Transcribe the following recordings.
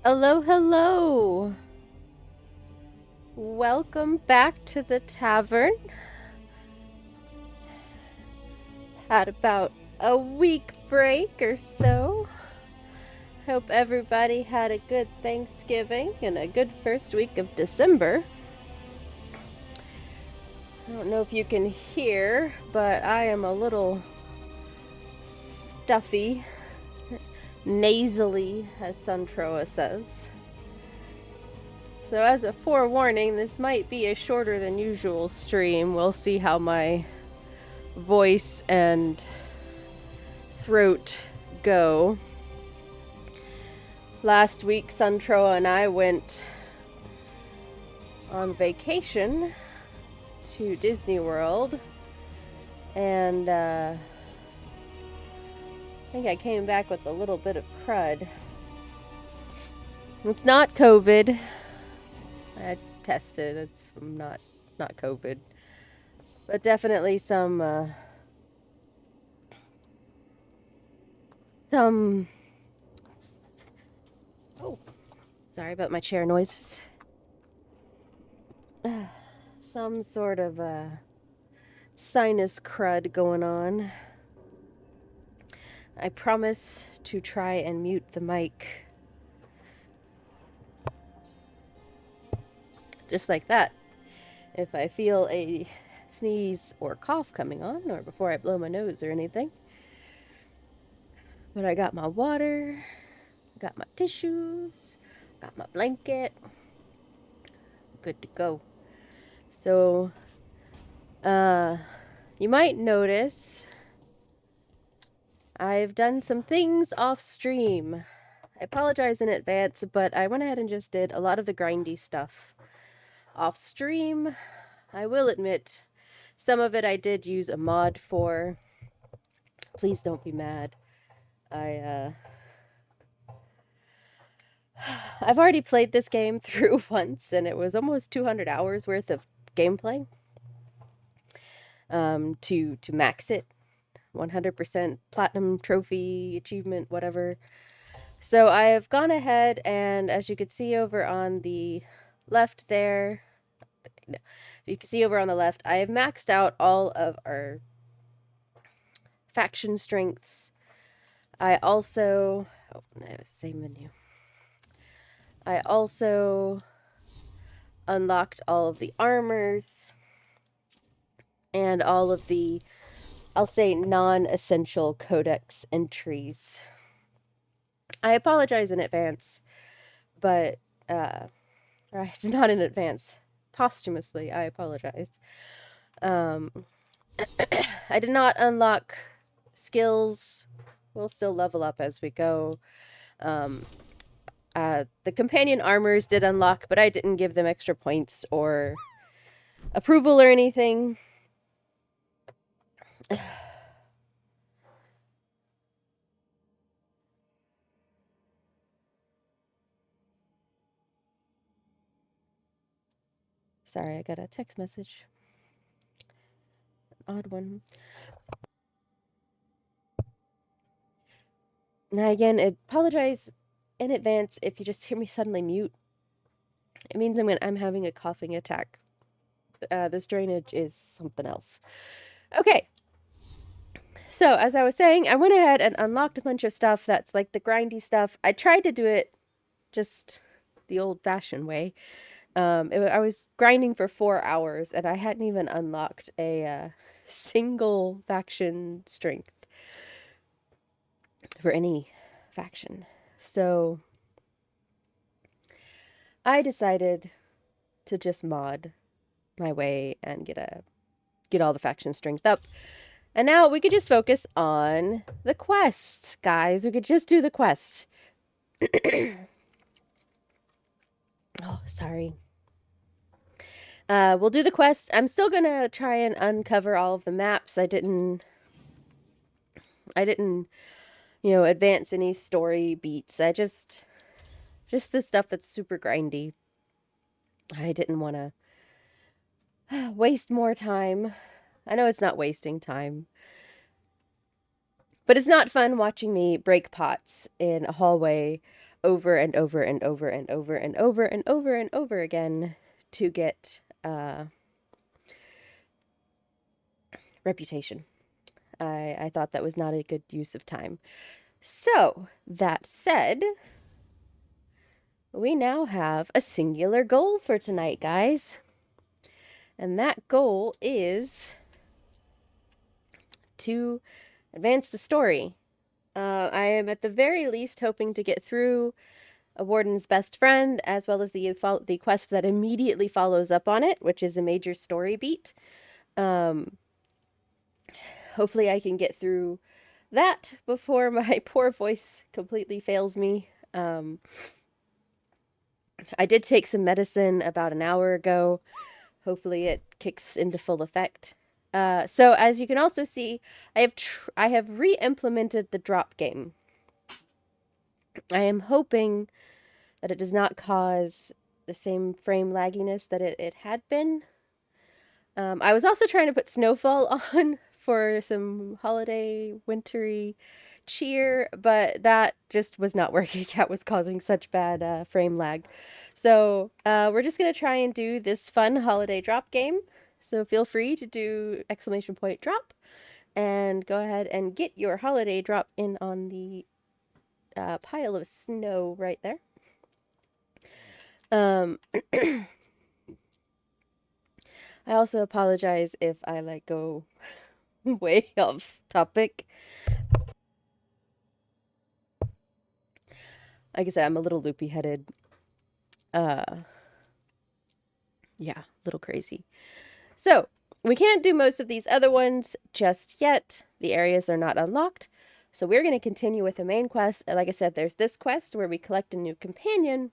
Hello, hello. Welcome back to the tavern. Had about a week break or so. Hope everybody had a good Thanksgiving and a good first week of December. I don't know if you can hear, but I am a little stuffy, nasally, as Suntroa says. So as a forewarning, this might be a shorter than usual stream. We'll see how my voice and throat go. Last week, Suntroa and I went on vacation to Disney World, and I think I came back with a little bit of crud. It's not COVID. I tested. It's not COVID, but definitely some oh, sorry about my chair noises. Some sort of sinus crud going on. I promise to try and mute the mic. Just like that. If I feel a sneeze or cough coming on, or before I blow my nose or anything. But I got my water, got my tissues, got my blanket. Good to go. So, you might notice I've done some things off stream. I apologize in advance, but I went ahead and just did a lot of the grindy stuff off stream. I will admit, some of it I did use a mod for. Please don't be mad. I've already played this game through once, and it was almost 200 hours worth of gameplay. To max it, 100% platinum trophy achievement, whatever. So I have gone ahead, and as you can see over on the left there, you can see over on the left, I have maxed out all of our faction strengths. I also, that was the same menu. I also unlocked all of the armors and all of the, I'll say, non-essential codex entries. I apologize in advance, but, not in advance, posthumously, I apologize. I did not unlock skills. We'll still level up as we go. The companion armors did unlock, but I didn't give them extra points or approval or anything. Sorry, I got a text message. An odd one. Now again, I apologize in advance if you just hear me suddenly mute. It means I'm having a coughing attack. This drainage is something else. Okay. So, as I was saying, I went ahead and unlocked a bunch of stuff that's like the grindy stuff. I tried to do it just the old-fashioned way. I was grinding for 4 hours, and I hadn't even unlocked a single faction strength for any faction. So I decided to just mod my way and get all the faction strength up. And now we could just focus on the quest, guys. We could just do the quest. Oh, sorry. We'll do the quest. I'm still gonna try and uncover all of the maps. I didn't, advance any story beats. I just the stuff that's super grindy. I didn't want to waste more time. I know it's not wasting time, but it's not fun watching me break pots in a hallway over and over and over and over and over and over and over again to get reputation. I thought that was not a good use of time. So, that said, we now have a singular goal for tonight, guys. And that goal is to advance the story. I am at the very least hoping to get through A Warden's Best Friend, as well as the quest that immediately follows up on it, which is a major story beat. Hopefully I can get through that before my poor voice completely fails me. I did take some medicine about an hour ago. Hopefully it kicks into full effect. So as you can also see, I have re-implemented the drop game. I am hoping that it does not cause the same frame lagginess that it had been. I was also trying to put Snowfall on for some holiday wintry cheer, but that just was not working. That was causing such bad frame lag. So we're just going to try and do this fun holiday drop game. So feel free to do !drop and go ahead and get your holiday drop in on the pile of snow right there. I also apologize if I go way off topic. Like I said, I'm a little loopy headed. Yeah, a little crazy. So, we can't do most of these other ones just yet. The areas are not unlocked. So we're going to continue with the main quest. Like I said, there's this quest where we collect a new companion.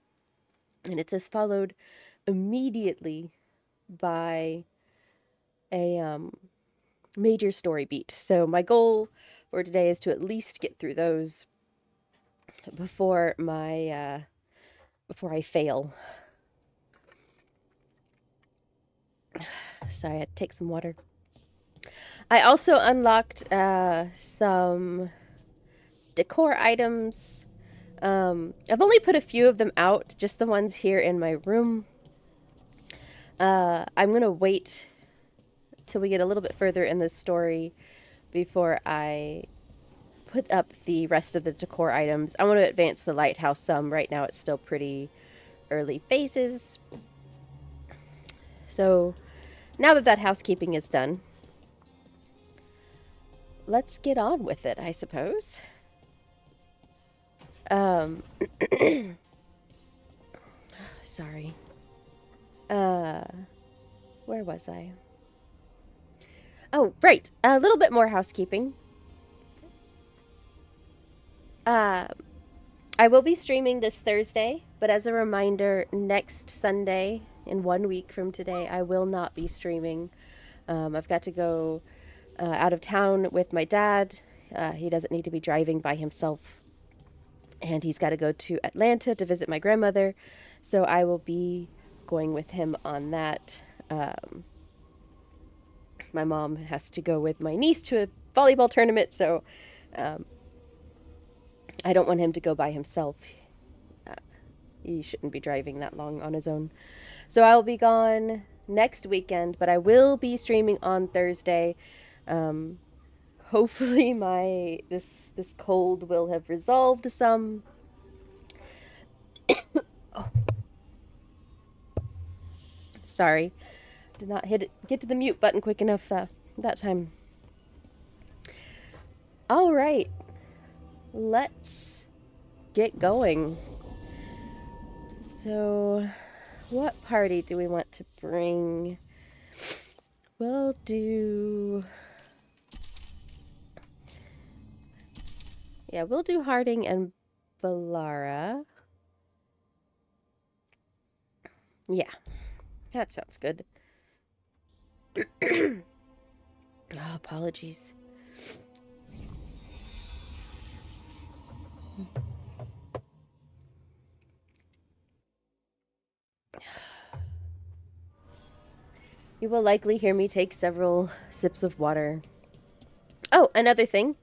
And it is followed immediately by a major story beat. So my goal for today is to at least get through those before I fail. Sorry, I had to take some water. I also unlocked some decor items. I've only put a few of them out, just the ones here in my room. I'm gonna wait till we get a little bit further in the story before I put up the rest of the decor items. I want to advance the lighthouse some. Right now it's still pretty early phases. So now that housekeeping is done, let's get on with it, I suppose. Sorry. Where was I? Oh, right. A little bit more housekeeping. I will be streaming this Thursday, but as a reminder, next Sunday, in 1 week from today, I will not be streaming. I've got to go out of town with my dad. He doesn't need to be driving by himself. And he's got to go to Atlanta to visit my grandmother. So I will be going with him on that. My mom has to go with my niece to a volleyball tournament, so I don't want him to go by himself. He shouldn't be driving that long on his own. So I will be gone next weekend, but I will be streaming on Thursday. Hopefully this cold will have resolved some. Oh. Sorry. Did not get to the mute button quick enough that time. All right. Let's get going. So, what party do we want to bring? We'll do Harding and Valara. Yeah, that sounds good. Oh, apologies. You will likely hear me take several sips of water. Oh, another thing.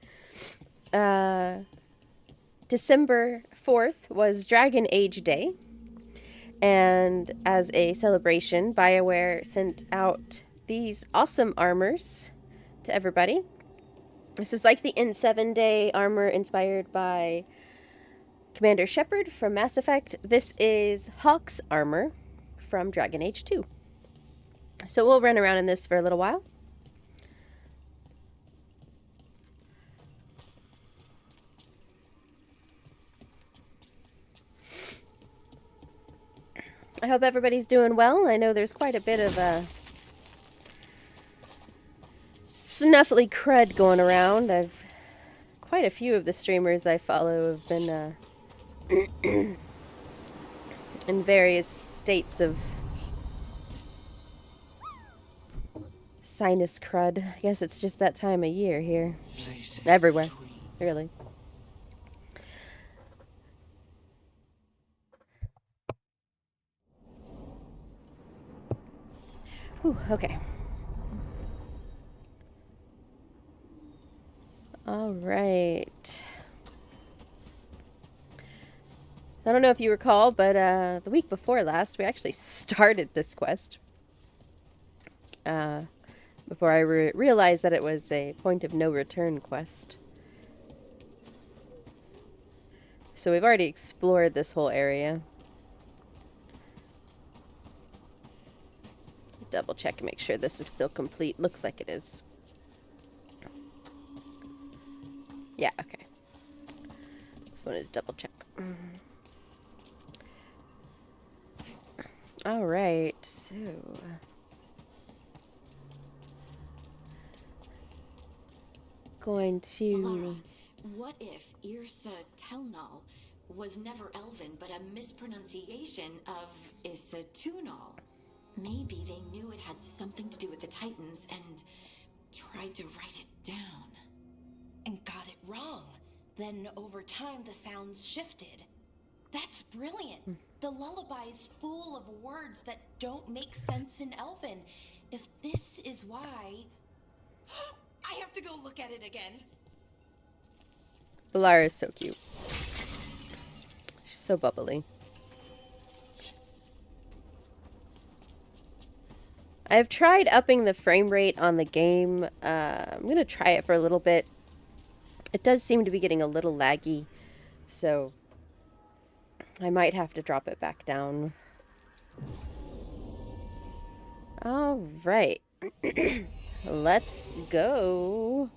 December 4th was Dragon Age Day. And as a celebration, BioWare sent out these awesome armors to everybody. This is like the N7 Day armor inspired by Commander Shepard from Mass Effect. This is Hawk's armor from Dragon Age 2. So we'll run around in this for a little while. I hope everybody's doing well. I know there's quite a bit of snuffly crud going around. Quite a few of the streamers I follow have been in various states of sinus crud. I guess it's just that time of year here. Everywhere, really. Whew, okay. All right. So I don't know if you recall, but the week before last, we actually started this quest. Before I realized that it was a point of no return quest. So we've already explored this whole area. Double check and make sure this is still complete. Looks like it is. Yeah, okay. Just wanted to double check. All right, so going to... Laura, what if Irsa Telnal was never Elven, but a mispronunciation of Issa Tunal? Maybe they knew it had something to do with the Titans and tried to write it down. And got it wrong. Then over time the sounds shifted. That's brilliant. The lullaby's full of words that don't make sense in Elven. If this is why... I have to go look at it again. Valara is so cute. She's so bubbly. I've tried upping the frame rate on the game. I'm going to try it for a little bit. It does seem to be getting a little laggy, so I might have to drop it back down. All right. Let's go.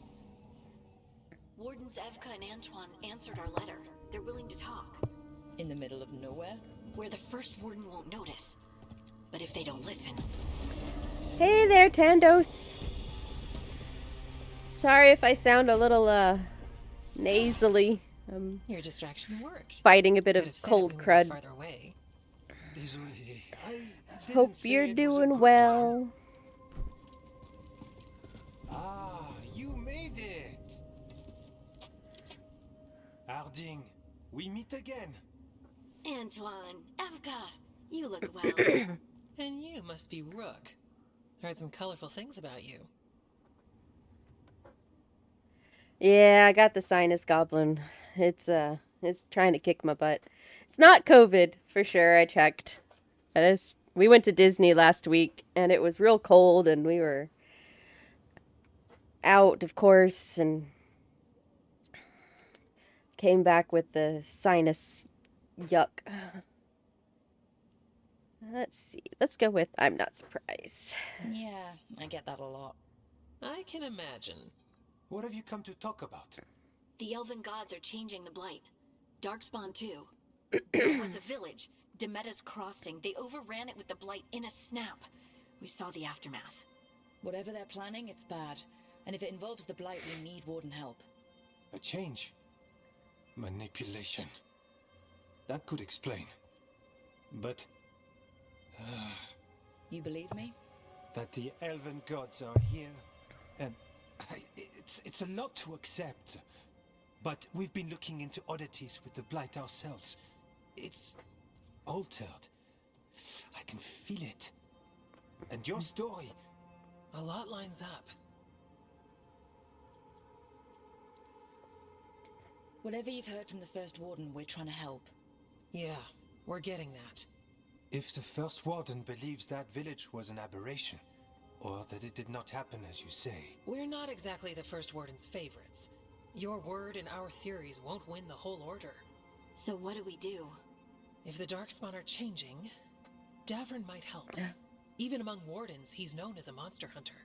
Wardens Evka and Antoine answered our letter. They're willing to talk. In the middle of nowhere? Where the first warden won't notice. But if they don't listen... Hey there, Tandos. Sorry if I sound a little, nasally. Your distraction worked. Fighting a bit of cold crud. Farther away. Hope you're doing well. Ah, you made it! Harding, we meet again. Antoine, Evka, you look well. And you must be Rook. Heard some colorful things about you. Yeah, I got the sinus goblin. It's trying to kick my butt. It's not COVID, for sure, I checked. We went to Disney last week, and it was real cold, and we were out, of course, and came back with the sinus yuck. Let's see. Let's go with I'm not surprised. Yeah, I get that a lot. I can imagine. What have you come to talk about? The Elven gods are changing the Blight. Darkspawn too. There was a village, Demeta's Crossing. They overran it with the Blight in a snap. We saw the aftermath. Whatever they're planning, it's bad. And if it involves the Blight, we need Warden help. A change? Manipulation. That could explain. But... You believe me? that the elven gods are here, and it's a lot to accept. But we've been looking into oddities with the Blight ourselves. It's altered. I can feel it. And your story... A lot lines up. Whatever you've heard from the First Warden, we're trying to help. Yeah, we're getting that. If the First Warden believes that village was an aberration, or that it did not happen as you say... We're not exactly the First Warden's favorites. Your word and our theories won't win the whole order. So what do we do? If the Darkspawn are changing, Davrin might help. Even among Wardens, he's known as a monster hunter.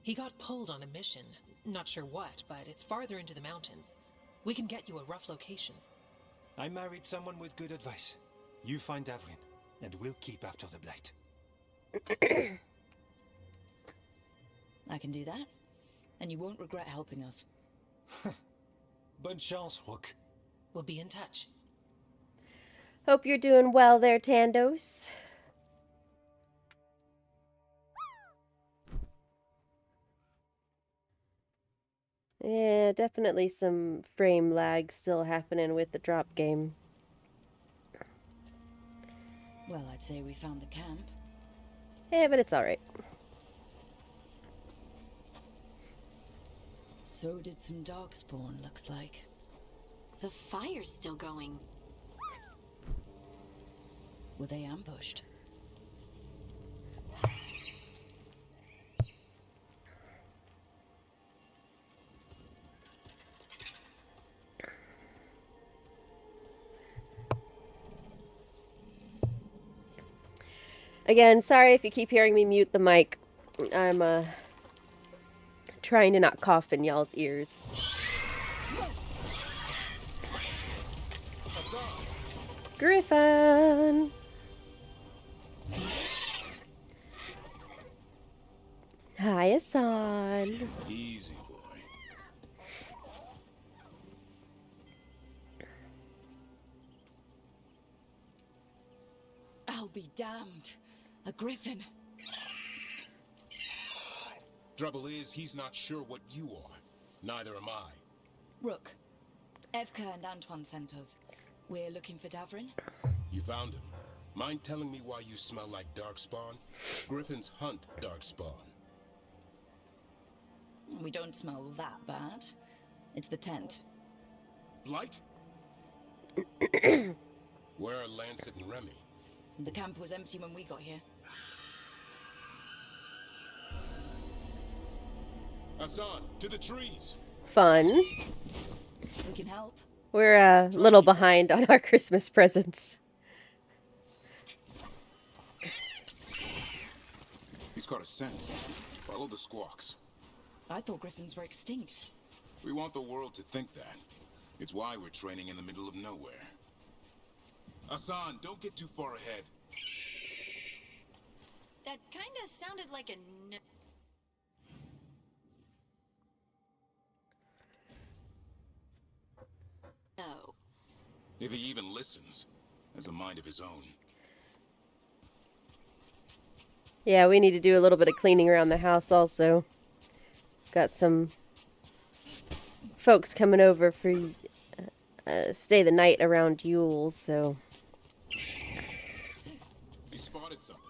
He got pulled on a mission. Not sure what, but it's farther into the mountains. We can get you a rough location. I married someone with good advice. You find Davrin, and we'll keep after the Blight. I can do that, and you won't regret helping us. Bonne chance, Rook. We'll be in touch. Hope you're doing well there, Tandos. Yeah, definitely some frame lag still happening with the drop game. Well, I'd say we found the camp. Yeah, but it's alright. So did some Darkspawn, looks like. The fire's still going. Were they ambushed? Again, sorry if you keep hearing me mute the mic. I'm trying to not cough in y'all's ears. Griffin! Hi, Hassan. Easy, boy. I'll be damned. A griffin. Trouble is, he's not sure what you are. Neither am I. Rook. Evka and Antoine sent us. We're looking for Davrin. You found him. Mind telling me why you smell like Darkspawn? Griffins hunt Darkspawn. We don't smell that bad. It's the tent. Blight? Where are Lancet and Remy? The camp was empty when we got here. Hassan, to the trees! Fun. We can help. We're a little behind on our Christmas presents. He's caught a scent. Follow the squawks. I thought griffins were extinct. We want the world to think that. It's why we're training in the middle of nowhere. Hassan, don't get too far ahead. That kinda sounded like a no. If he even listens, has a mind of his own. Yeah, we need to do a little bit of cleaning around the house also. Got some folks coming over for stay the night around Yule, so... He spotted something.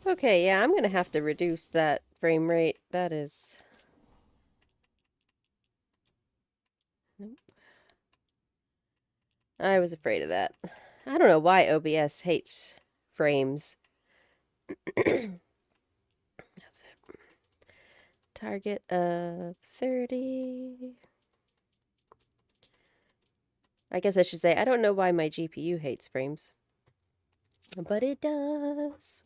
Okay, yeah, I'm going to have to reduce that frame rate. That is... Nope. I was afraid of that. I don't know why OBS hates frames. That's it. Target of 30. I guess I should say, I don't know why my GPU hates frames. But it does.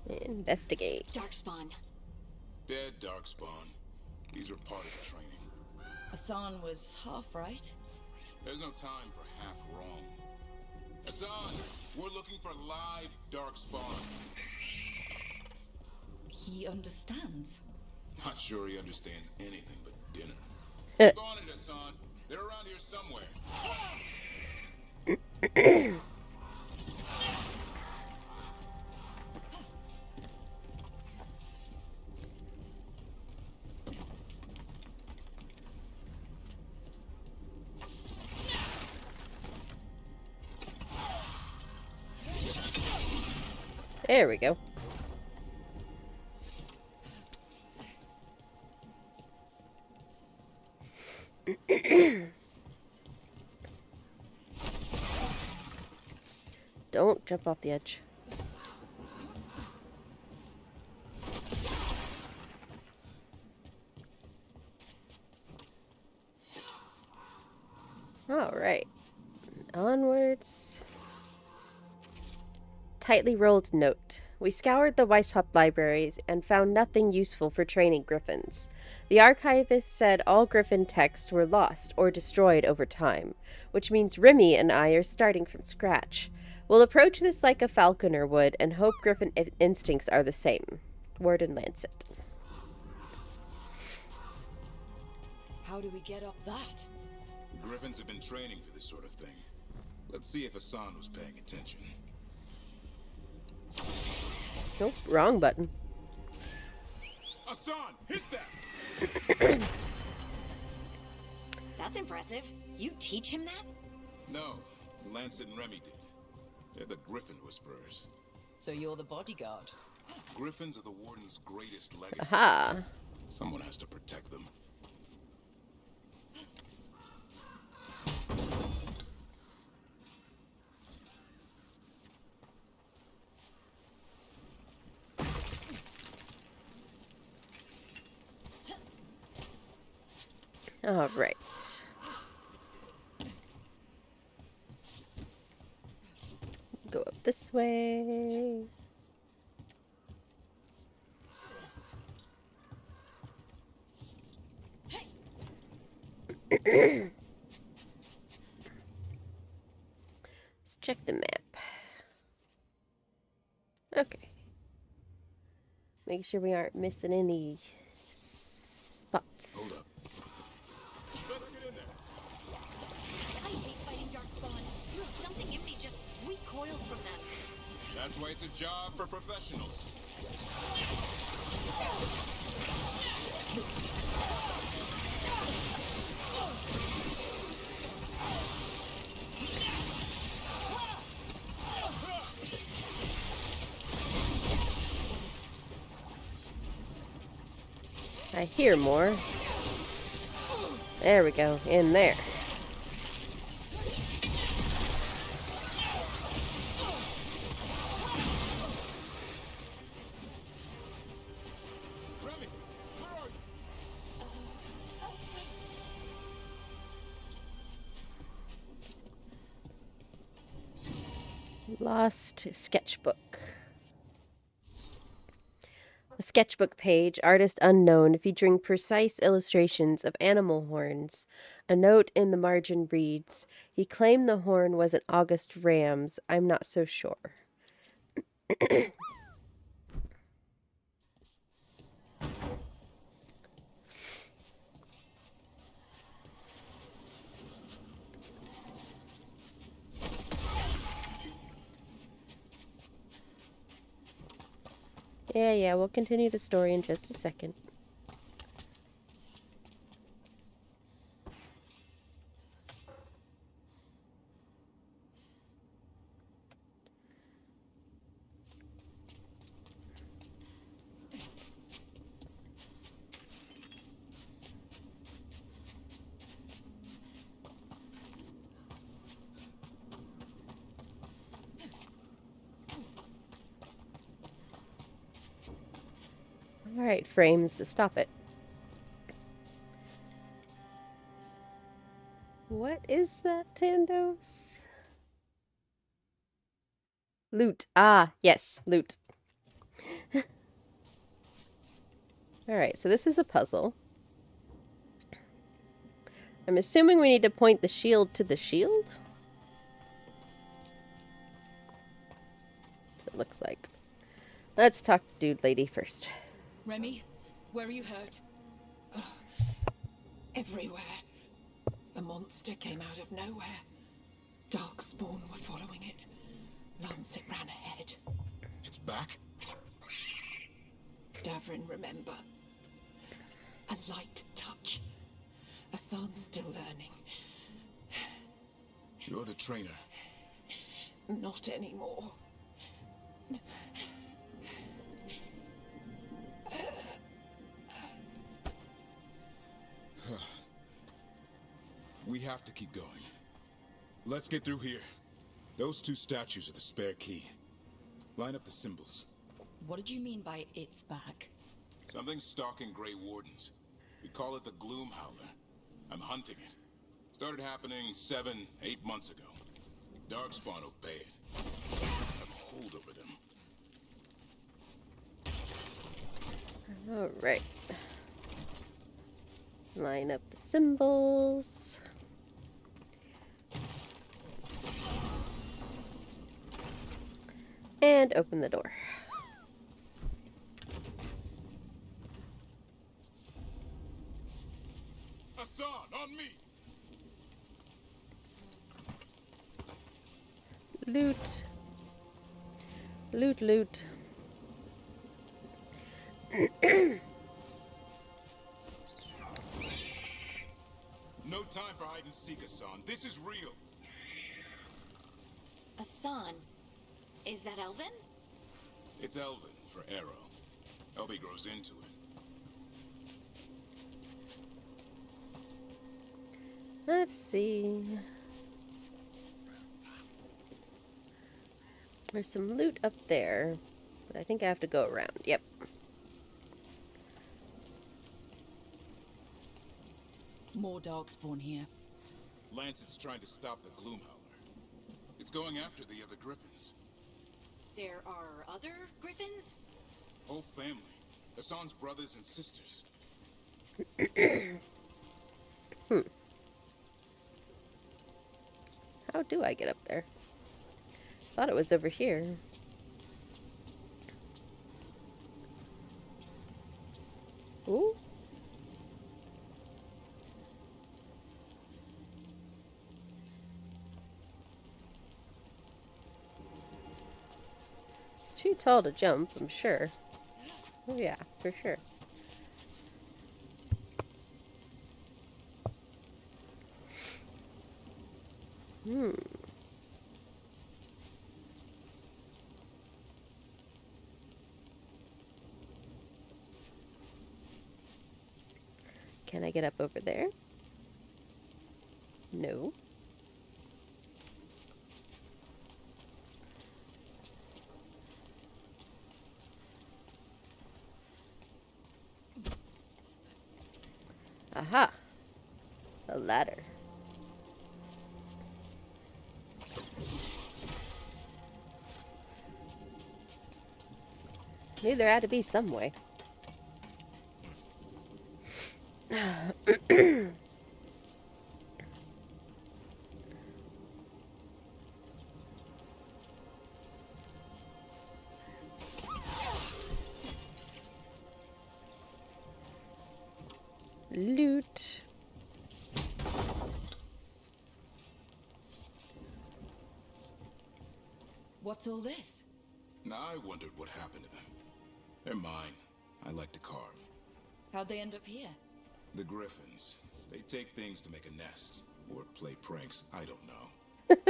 Investigate. Darkspawn. Dead Darkspawn. These are part of the training. Hassan was half right. There's no time for half wrong. Hassan, we're looking for live Darkspawn. He understands. Not sure he understands anything but dinner. Keep on it, Hassan. They're around here somewhere. There we go. Don't jump off the edge. All right. Onwards. Tightly rolled note. We scoured the Weishaupt libraries and found nothing useful for training griffins. The archivist said all griffin texts were lost or destroyed over time, which means Remy and I are starting from scratch. We'll approach this like a falconer would and hope griffin instincts are the same. Warden Lancet. How do we get up that? The Griffins have been training for this sort of thing. Let's see if Hassan was paying attention. Nope, wrong button. Hassan, hit that! That's impressive. You teach him that? No, Lancet and Remy did. They're the Griffin Whisperers. So you're the bodyguard. Griffins are the Warden's greatest legacy. Aha. Someone has to protect them. All right. Go up this way. Let's check the map. Okay. Make sure we aren't missing any spots. Hold up. Better get in there. I hate fighting Darkspawn. You have something in me just recoils from them. That's why it's a job for professionals. I hear more. There we go, in there. Remy, where are you? Lost sketchbook. A sketchbook page, artist unknown, featuring precise illustrations of animal horns. A note in the margin reads, "He claimed the horn was an August ram's. I'm not so sure." Yeah, we'll continue the story in just a second. Alright, frames, stop it. What is that, Tandos? Loot. Ah, yes, loot. Alright, so this is a puzzle. I'm assuming we need to point the shield to the shield? It looks like. Let's talk to Dude Lady first. Remy, where are you hurt? Everywhere. A monster came out of nowhere. Darkspawn were following it. Lancet ran ahead. It's back? Davrin, remember. A light touch. Hassan's still learning. You're the trainer. Not anymore. have to keep going. Let's get through here. Those two statues are the spare key. Line up the symbols. What did you mean by it's back? Something's stalking Grey Wardens. We call it the Gloom Howler. I'm hunting it. Started happening 7, 8 months ago. Darkspawn obey it. Have a hold over them. All right. Line up the symbols. And open the door. Hassan, on me! Loot. Loot, loot. No time for hide and seek, Hassan. This is real. Asan, is that Elvin? It's Elvin for Arrow. Elby grows into it. Let's see. There's some loot up there, but I think I have to go around. Yep. More Darkspawn here. Lancet's trying to stop the Gloom Howler. It's going after the other Griffins. There are other Griffins? Whole family. Hassan's brothers and sisters. How do I get up there? Thought it was over here. Ooh. It's too tall to jump, I'm sure. Oh yeah, for sure. Can I get up over there? No. Aha! A ladder. Knew there had to be some way. Loot. What's all this? I wondered what happened to them. They're mine. I like to carve. How'd they end up here? The Griffins. They take things to make a nest. Or play pranks. I don't know.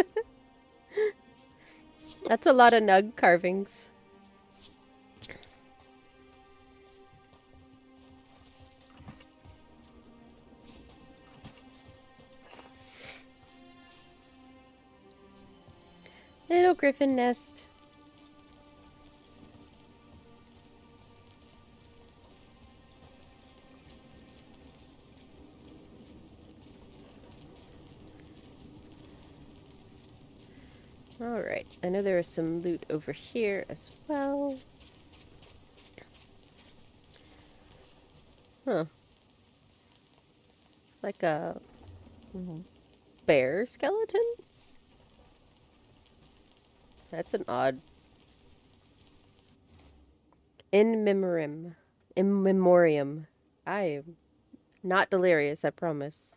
That's a lot of nug carvings. Little griffin nest. Alright, I know there is some loot over here as well. Huh. It's like a bear skeleton? That's an odd. In memoriam. In memoriam. I am not delirious, I promise.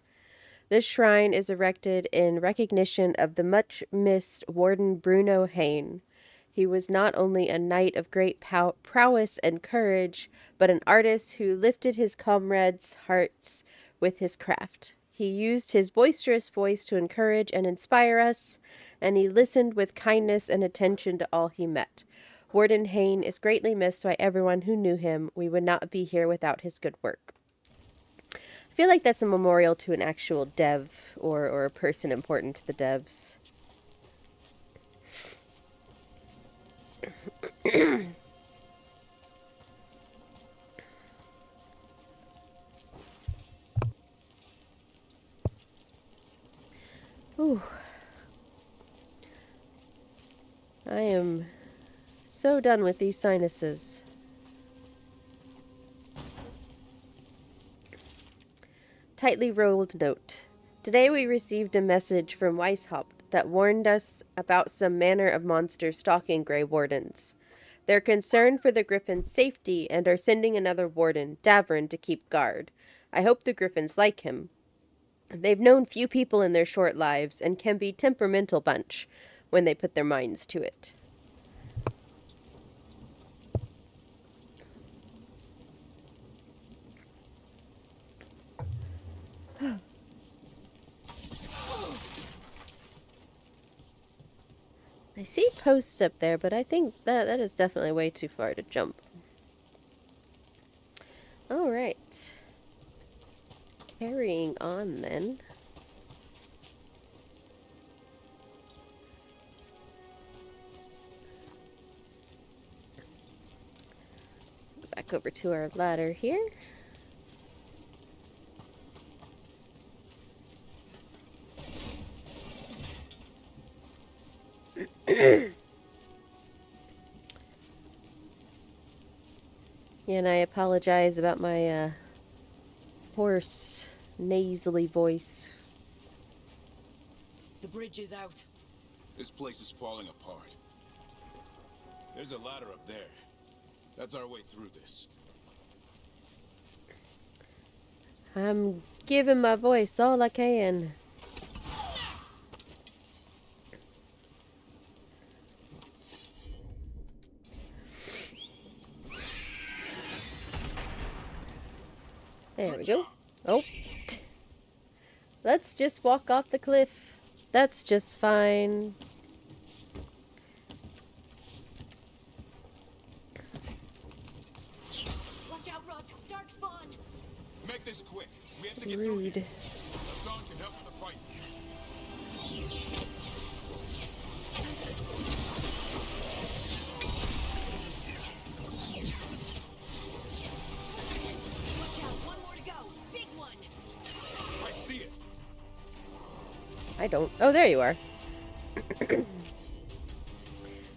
This shrine is erected in recognition of the much-missed Warden Bruno Hain. He was not only a knight of great prowess and courage, but an artist who lifted his comrades' hearts with his craft. He used his boisterous voice to encourage and inspire us, and he listened with kindness and attention to all he met. Warden Hain is greatly missed by everyone who knew him. We would not be here without his good work. I feel like that's a memorial to an actual dev or a person important to the devs. Ooh. I am so done with these sinuses. Tightly rolled note. Today we received a message from Weishaupt that warned us about some manner of monster stalking Grey Wardens. They're concerned for the Griffin's safety and are sending another warden, Davern, to keep guard. I hope the Griffins like him. They've known few people in their short lives and can be temperamental bunch when they put their minds to it. I see posts up there, but I think that is definitely way too far to jump. Alright. Carrying on then. Back over to our ladder here. Yeah, and I apologize about my hoarse, nasally voice. The bridge is out. This place is falling apart. There's a ladder up there. That's our way through this. I'm giving my voice all I can. There we go. Oh. Let's just walk off the cliff. That's just fine. Watch out, Rook! Darkspawn! Make this quick. We have to get through Rude. here. Hassan can help with the fight. Watch out! One more to go! Big one! I see it. I don't. Oh, there you are.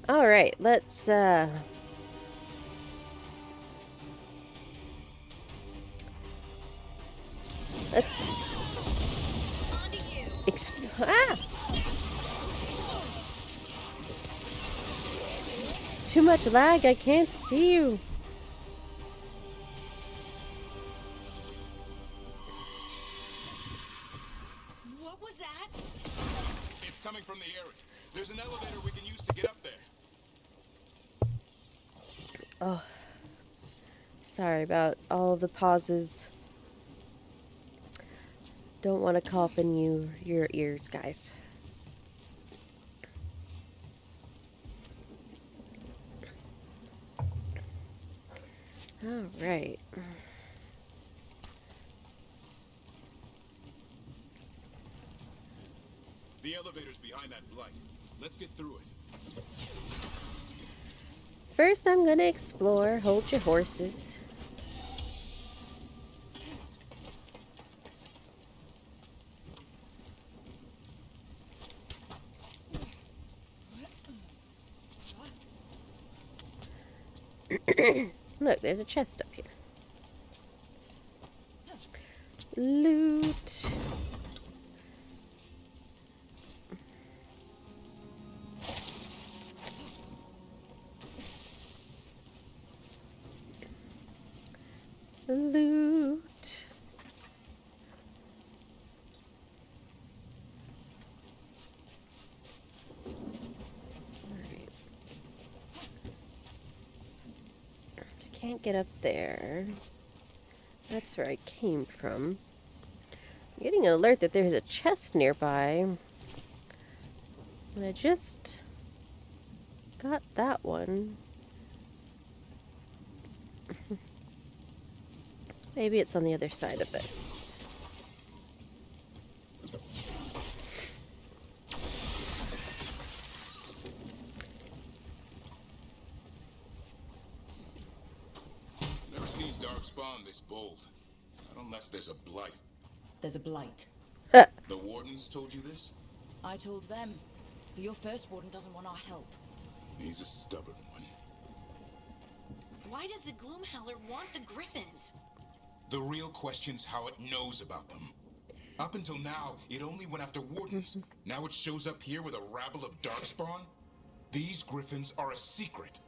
All right, let's ah! Too much lag, I can't see you. What was that? It's coming from the area. There's an elevator we can use to get up there. Oh. Sorry about all the pauses. Don't want to cough in your ears, guys. All right. The elevator's behind that blight. Let's get through it. First, I'm gonna explore. Hold your horses. Look, there's a chest up here. Loot. Loot. Alright. I can't get up there. That's where I came from. I'm getting an alert that there's a chest nearby. And I just got that one. Maybe it's on the other side of this. darkspawn this bold. Not unless there's a blight. There's a blight. The wardens told you this? I told them. But your first warden doesn't want our help. He's a stubborn one. Why does the Gloomhowler want the Griffins? The real question's how it knows about them. Up until now, it only went after wardens. Now it shows up here with a rabble of darkspawn? These Griffins are a secret.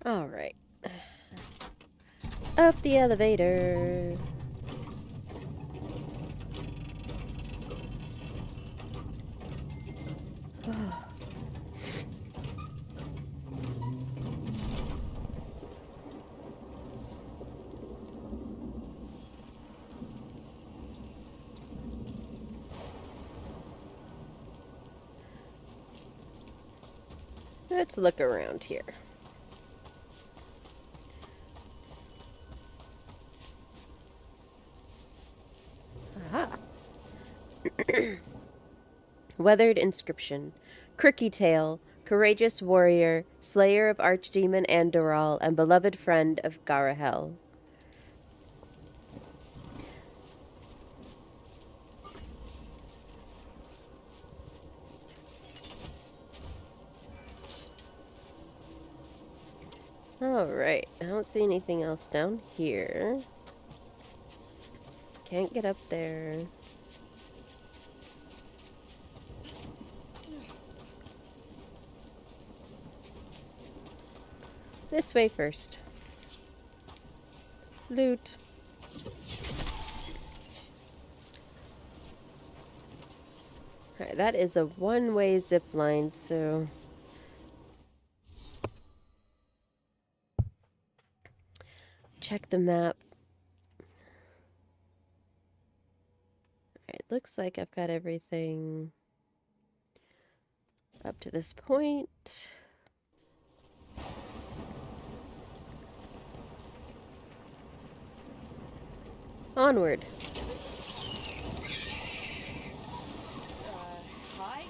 All right. Up the elevator. Let's look around here. Aha. Weathered inscription. Crookey Tail, courageous warrior, slayer of archdemon Andoral, and beloved friend of Garahel. Alright, I don't see anything else down here. Can't get up there. This way first. Loot. Alright, that is a one-way zip line, so... check the map. Alright, looks like I've got everything up to this point. Onward. Hi?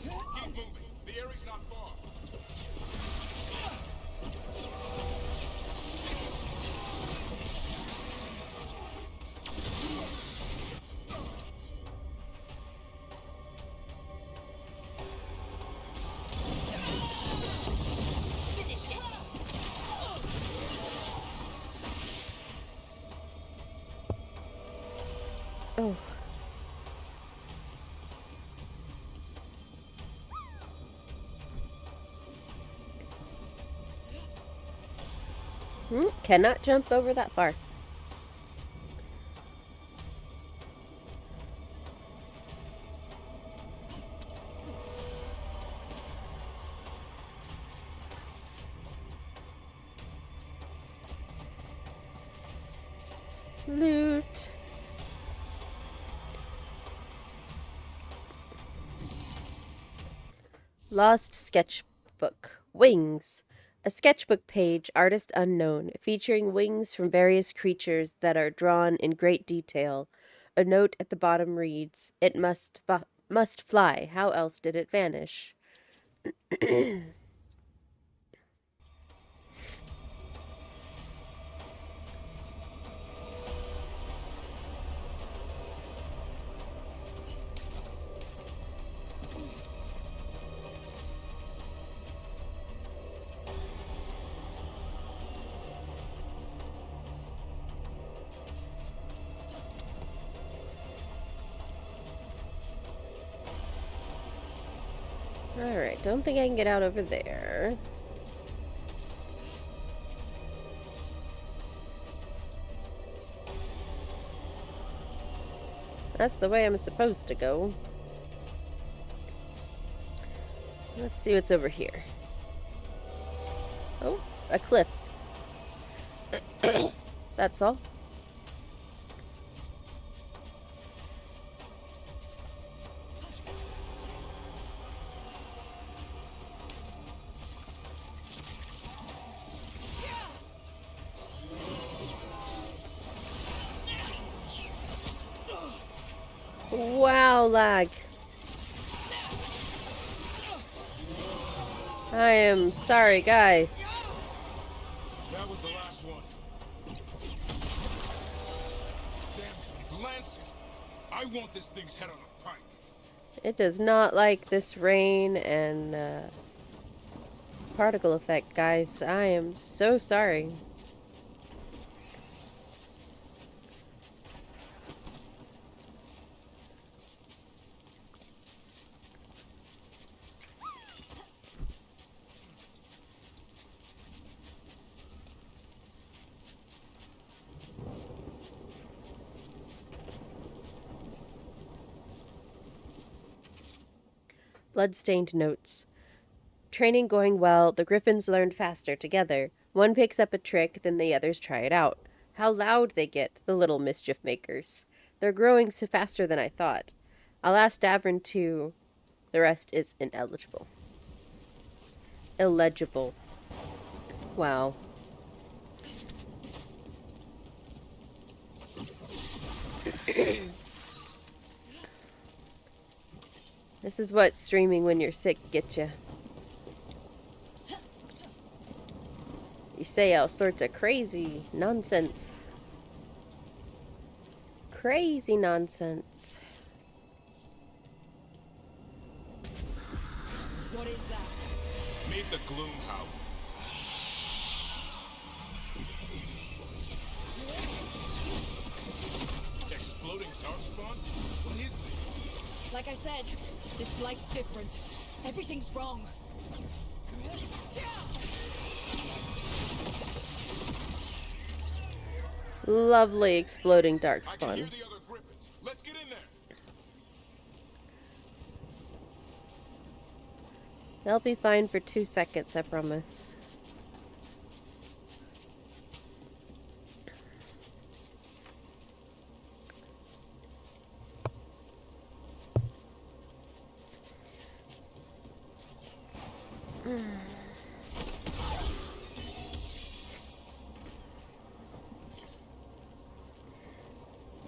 Keep moving. The area's not far. Oh. Cannot jump over that far. Loot. Lost sketchbook. Wings. A sketchbook page, artist unknown, featuring wings from various creatures that are drawn in great detail. A note at the bottom reads, "It must fly. How else did it vanish?" Alright, don't think I can get out over there. That's the way I'm supposed to go. Let's see what's over here. Oh, a cliff. That's all. Wow, lag. I am sorry, guys. That was the last one. Damn it, it's Lancet. I want this thing's head on a pike. It does not like this rain and particle effect, guys. I am so sorry. Bloodstained notes. Training going well, the griffins learned faster together. One picks up a trick, then the others try it out. How loud they get, the little mischief makers. They're growing so faster than I thought. I'll ask Davern too. The rest is ineligible. Illegible. Wow. This is what streaming when you're sick gets you. You say all sorts of crazy nonsense. Crazy nonsense. What is that? Meet the Gloomhowler. Exploding darkspawn? What is this? Like I said, this blight's different. Everything's wrong. Lovely exploding I can hear darkspawn. the other griffins. Let's get in there. They'll be fine for 2 seconds, I promise.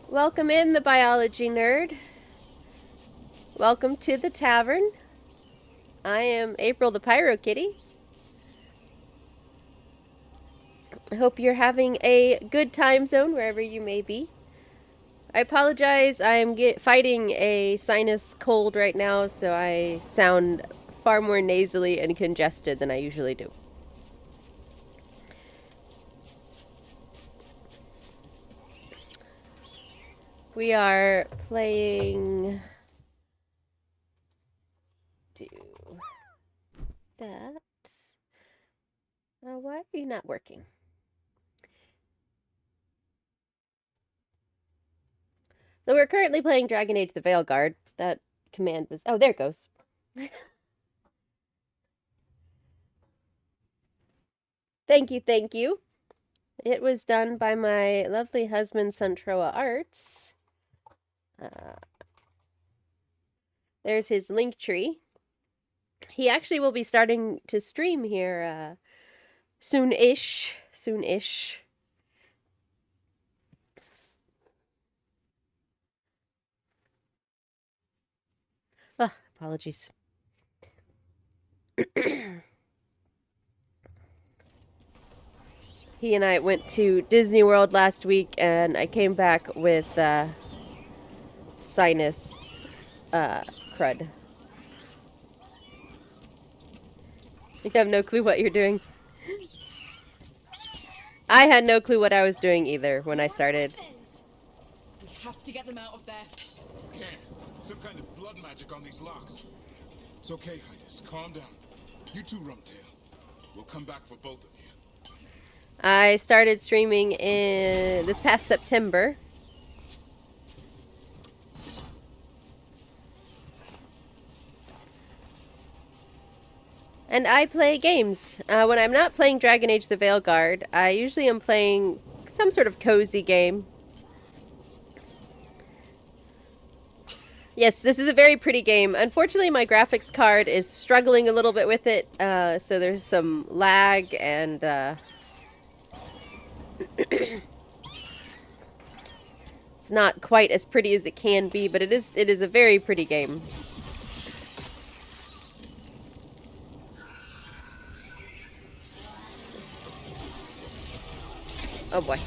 Welcome in, the biology nerd. Welcome to the tavern. I am April the PyroKitty. I hope you're having a good time zone wherever you may be. I apologize, I am fighting a sinus cold right now, so I sound far more nasally and congested than I usually do. We are playing... Do that. Why are you not working? So we're currently playing Dragon Age the Veilguard. That command was... Oh, there it goes. Thank you, thank you. It was done by my lovely husband, Suntroa Arts. There's his link tree. He actually will be starting to stream here soon-ish. Soon-ish. Oh, apologies. He and I went to Disney World last week, and I came back with sinus crud. You have no clue what you're doing. I had no clue what I was doing either when I started. We have to get them out of there. Can't. Some kind of blood magic on these locks. It's okay, Highness. Calm down. You too, Rumtail. We'll come back for both of you. I started streaming in this past September. And I play games. When I'm not playing Dragon Age the Veilguard, I usually am playing some sort of cozy game. Yes, this is a very pretty game. Unfortunately, my graphics card is struggling a little bit with it, so there's some lag and... It's not quite as pretty as it can be, but it is a very pretty game. Oh boy.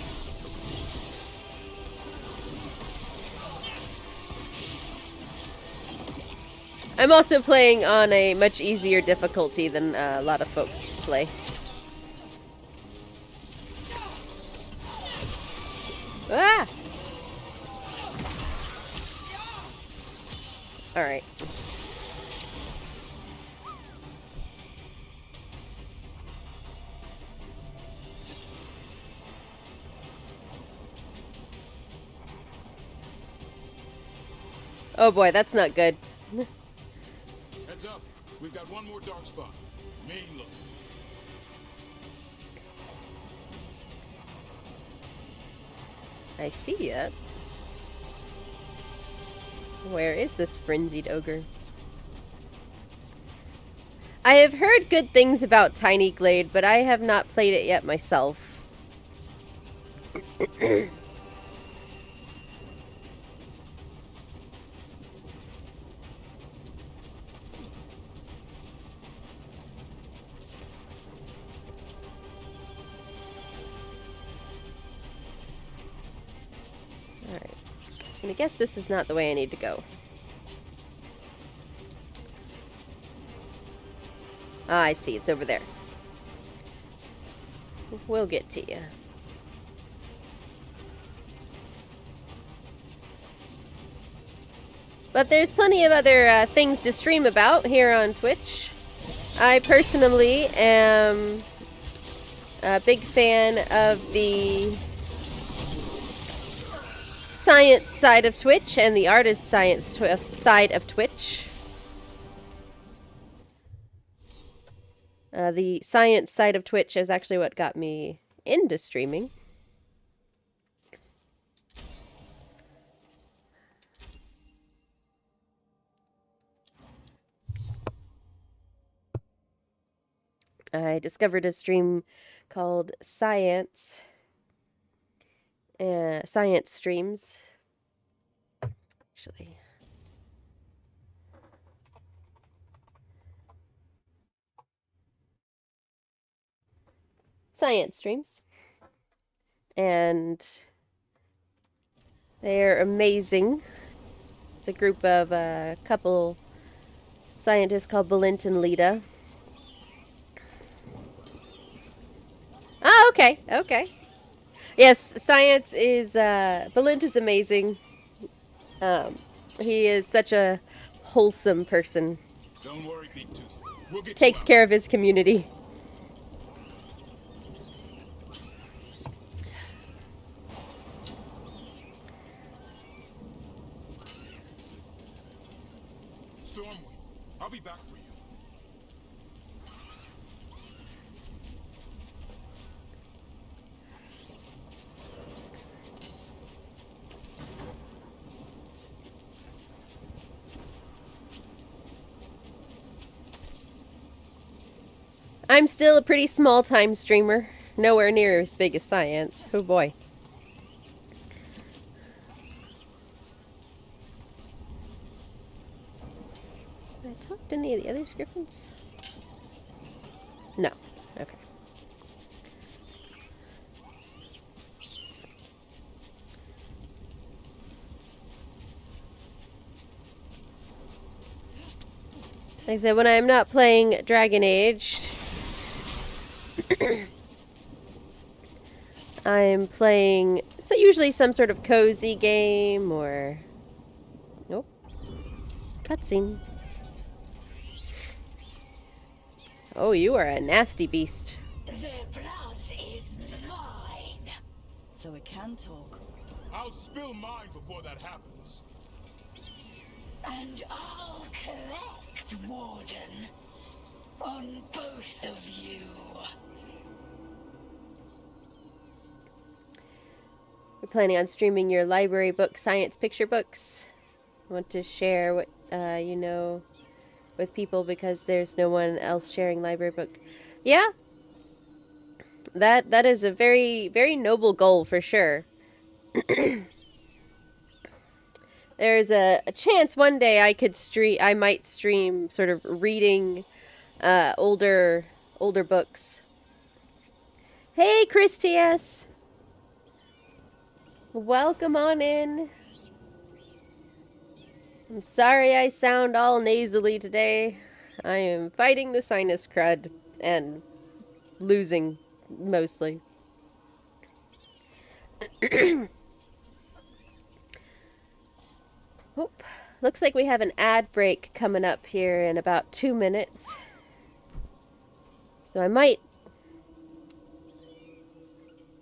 I'm also playing on a much easier difficulty than a lot of folks play. Ah! Alright. Oh boy, that's not good. Heads up. We've got one more dark spot. Main look. I see it. Where is this frenzied ogre? I have heard good things about Tiny Glade, but I have not played it yet myself. Alright. And I guess this is not the way I need to go. Ah, I see. It's over there. We'll get to you. But there's plenty of other things to stream about here on Twitch. I personally am a big fan of the science side of Twitch and the artist science side of Twitch. The science side of Twitch is actually what got me into streaming. I discovered a stream called Science Streams. Actually. Science Streams. And they're amazing. It's a group of a couple scientists called Balint and Lita. Oh, okay, okay. Yes, Science is, Balint is amazing. He is such a wholesome person. Don't worry, Big Tooth. We'll get Takes care of his community. Stormwind, I'll be back for you. I'm still a pretty small-time streamer. Nowhere near as big as Science. Oh boy. Did I talk to any of the other Griffins? No. Okay. Like I said, when I'm not playing Dragon Age, I'm playing usually some sort of cozy game or nope. Cutscene. Oh, you are a nasty beast. Their blood is mine. So it can talk. I'll spill mine before that happens. And I'll collect, Warden. On both of you. We're planning on streaming your library book, science picture books. I want to share what you know with people because there's no one else sharing library book. Yeah, that is a very, very noble goal for sure. There's a chance one day I might stream sort of reading older books. Hey, Chris TS. Welcome on in. I'm sorry I sound all nasally today. I am fighting the sinus crud and losing mostly. Oh, looks like we have an ad break coming up here in about 2 minutes. So I might...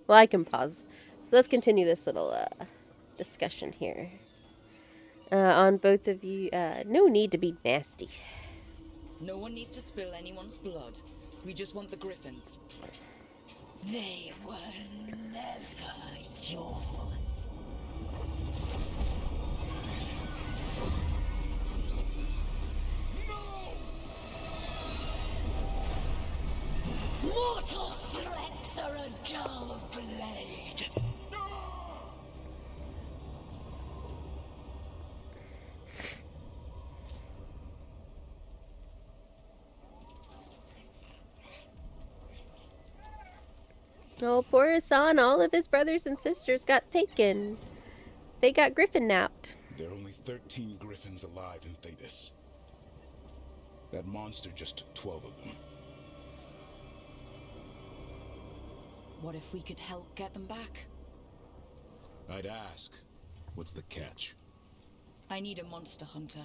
Well, I can pause. So let's continue this little discussion here. On both of you, no need to be nasty. No one needs to spill anyone's blood. We just want the griffins. They were never yours. Mortal threats are a dull blade. Oh, poor Hassan, all of his brothers and sisters got taken. They got griffin napped. There are only 13 griffins alive in Thetis. That monster just took 12 of them. What if we could help get them back? I'd ask, what's the catch? I need a monster hunter.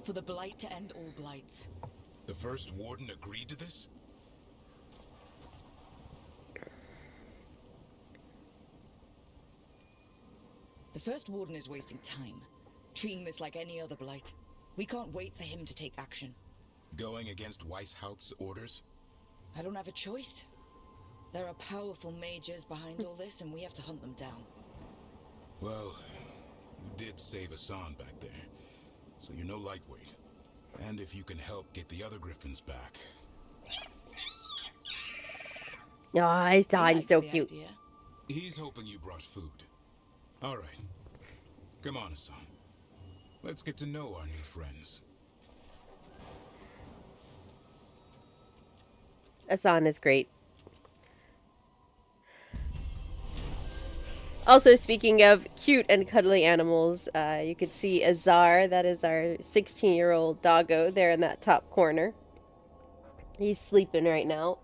For the blight to end all blights. The first warden agreed to this? The first warden is wasting time, treating this like any other blight. We can't wait for him to take action. Going against Weishaupt's orders? I don't have a choice. There are powerful mages behind all this, and we have to hunt them down. Well, you did save Hassan back there, so you're no lightweight. And if you can help get the other griffins back... Oh, he's so cute. Idea. He's hoping you brought food. All right. Come on, Hassan. Let's get to know our new friends. Hassan is great. Also, speaking of cute and cuddly animals, you could see Azar, that is our 16-year-old doggo, there in that top corner. He's sleeping right now.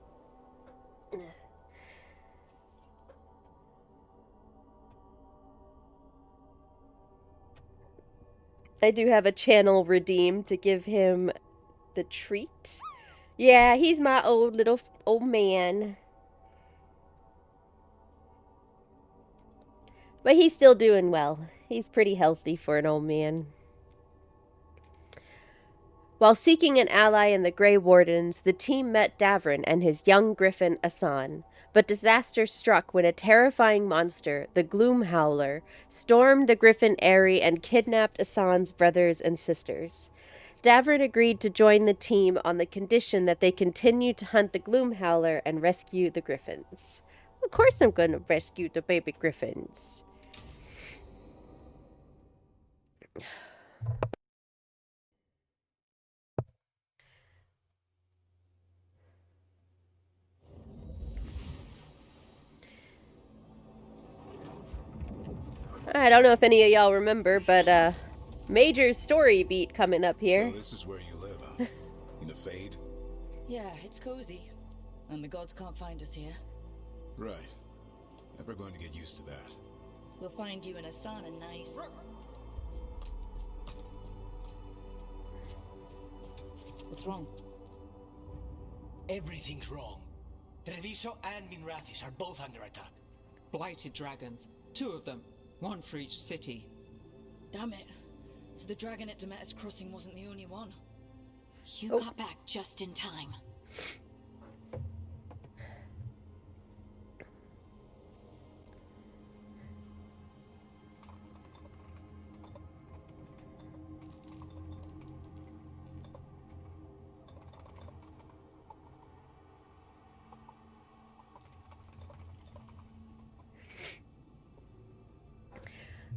I do have a channel redeemed to give him the treat. Yeah, he's my old man. But he's still doing well. He's pretty healthy for an old man. While seeking an ally in the Grey Wardens, the team met Davrin and his young griffin Hassan. But disaster struck when a terrifying monster, the Gloom Howler, stormed the griffin Eyrie and kidnapped Hassan's brothers and sisters. Davrin agreed to join the team on the condition that they continue to hunt the Gloom Howler and rescue the griffins. Of course I'm going to rescue the baby griffins. I don't know if any of y'all remember, but major story beat coming up here. So this is where you live, huh? In the Fade? Yeah, it's cozy. And the gods can't find us here. Right. Never going to get used to that. We'll find you in Hassan and nice. What's wrong? Everything's wrong. Treviso and Minrathis are both under attack. Blighted dragons. 2 of them. 1 for each city. Damn it. So the dragon at Demeter's Crossing wasn't the only one. You got back just in time.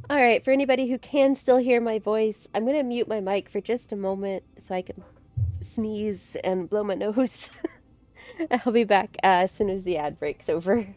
Alright, for anybody who can still hear my voice, I'm going to mute my mic for just a moment so I can sneeze and blow my nose. I'll be back as soon as the ad break's over.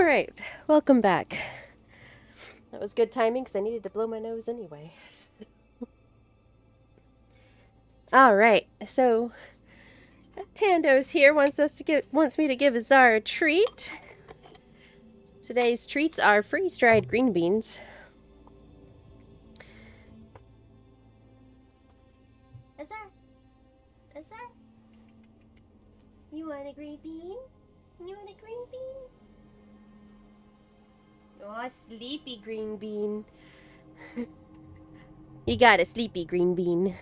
Alright, welcome back. That was good timing because I needed to blow my nose anyway. Alright, so Tando's here, wants me to give Azar a treat. Today's treats are freeze-dried green beans. Azar? You want a green bean? You want a green bean? Oh, sleepy green bean. You got a sleepy green bean.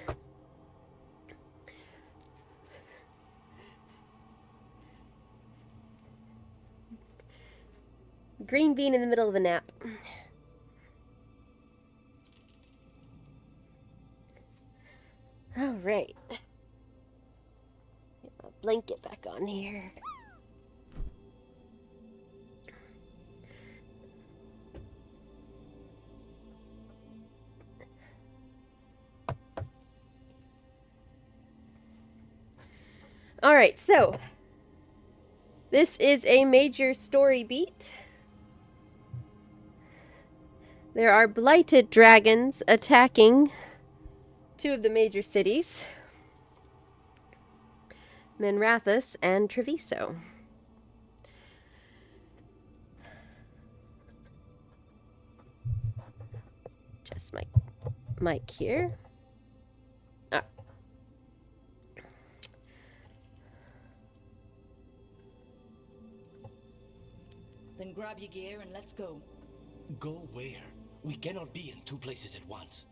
Green bean in the middle of a nap. All right. Get my blanket back on here. All right, so this is a major story beat. There are blighted dragons attacking two of the major cities, Minrathous and Treviso. Just my mic here. Then grab your gear and let's go. Go where? We cannot be in two places at once.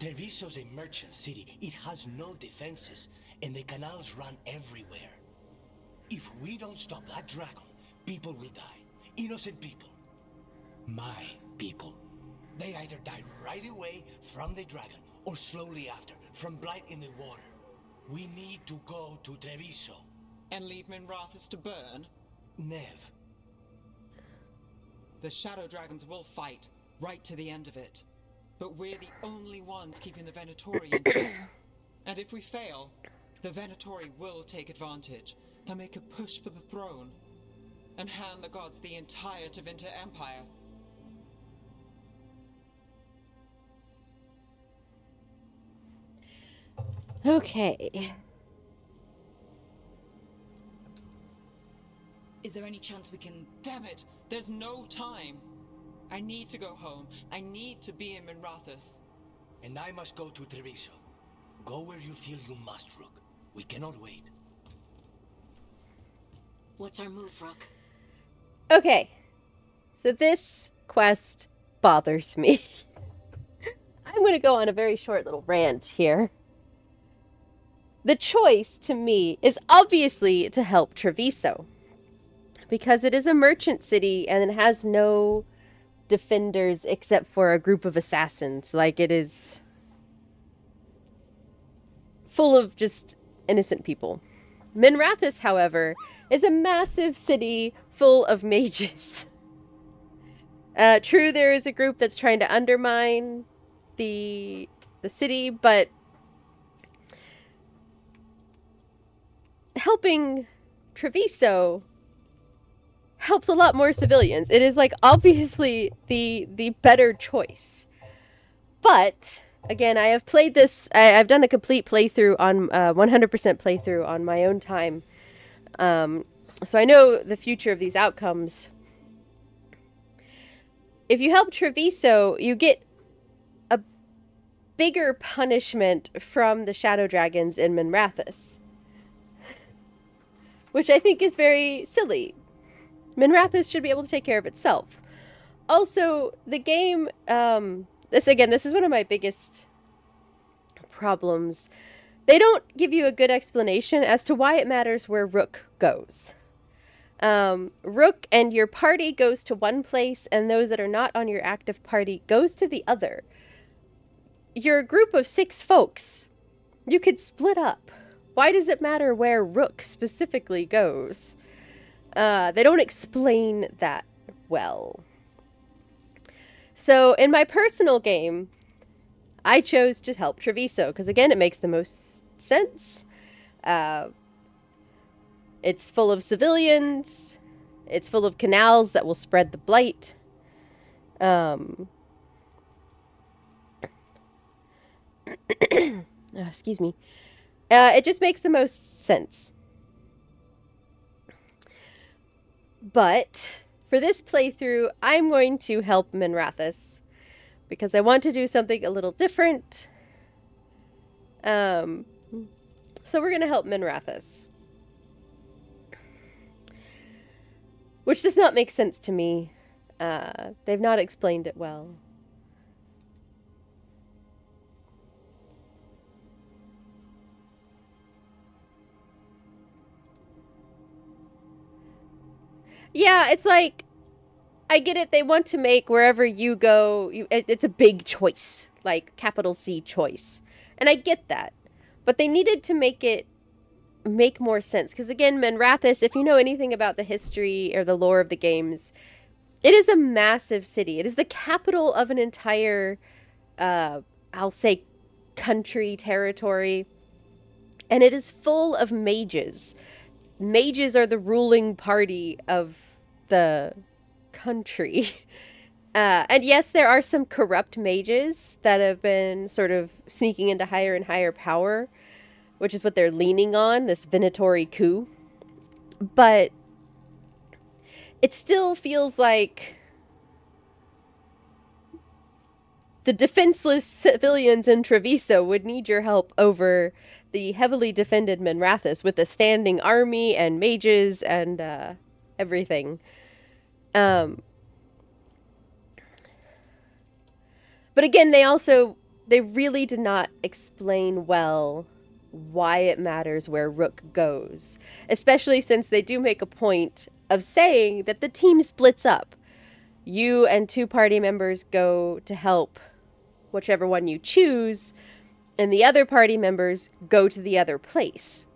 Treviso's a merchant city. It has no defenses, and the canals run everywhere. If we don't stop that dragon, people will die. Innocent people. My people. They either die right away from the dragon, or slowly after, from blight in the water. We need to go to Treviso. And leave Minrathous to burn? Nev. The Shadow Dragons will fight, right to the end of it. But we're the only ones keeping the Venatori in check. And if we fail, the Venatori will take advantage. They'll make a push for the throne. And hand the gods the entire Tevinter Empire. Okay. Is there any chance we can... Damn it! There's no time! I need to go home. I need to be in Minrathous. And I must go to Treviso. Go where you feel you must, Rook. We cannot wait. What's our move, Rook? Okay. So this quest bothers me. I'm going to go on a very short little rant here. The choice, to me, is obviously to help Treviso. Because it is a merchant city and it has no defenders except for a group of assassins. Like, it is full of just innocent people. Minrathous, however, is a massive city full of mages. True, there is a group that's trying to undermine the city, but helping Treviso helps a lot more civilians. It is, like, obviously the better choice. But again, I have played this. I've done a complete playthrough on 100% playthrough on my own time, so I know the future of these outcomes. If you help Treviso, you get a bigger punishment from the Shadow Dragons in Minrathous, which I think is very silly. Minrathous should be able to take care of itself. Also, the game, this is one of my biggest problems. They don't give you a good explanation as to why it matters where Rook goes. Rook and your party goes to one place, and those that are not on your active party goes to the other. You're a group of 6 folks. You could split up. Why does it matter where Rook specifically goes? They don't explain that well. So in my personal game, I chose to help Treviso because, again, it makes the most sense. It's full of civilians. It's full of canals that will spread the blight. Excuse me. It just makes the most sense. But for this playthrough, I'm going to help Minrathous because I want to do something a little different. So we're going to help Minrathous. Which does not make sense to me. They've not explained it well. Yeah, it's like, I get it, they want to make wherever you go, it's a big choice, like capital C choice. And I get that. But they needed to make more sense. Because again, Minrathous, if you know anything about the history or the lore of the games, it is a massive city. It is the capital of an entire, I'll say, country, territory. And it is full of mages. Mages are the ruling party of the country. And yes, there are some corrupt mages that have been sort of sneaking into higher and higher power, which is what they're leaning on, this Veilguard coup. But it still feels like the defenseless civilians in Treviso would need your help over the heavily defended Minrathous with a standing army and mages and everything. But again, they really did not explain well why it matters where Rook goes. Especially since they do make a point of saying that the team splits up. You and 2 party members go to help whichever one you choose, and the other party members go to the other place.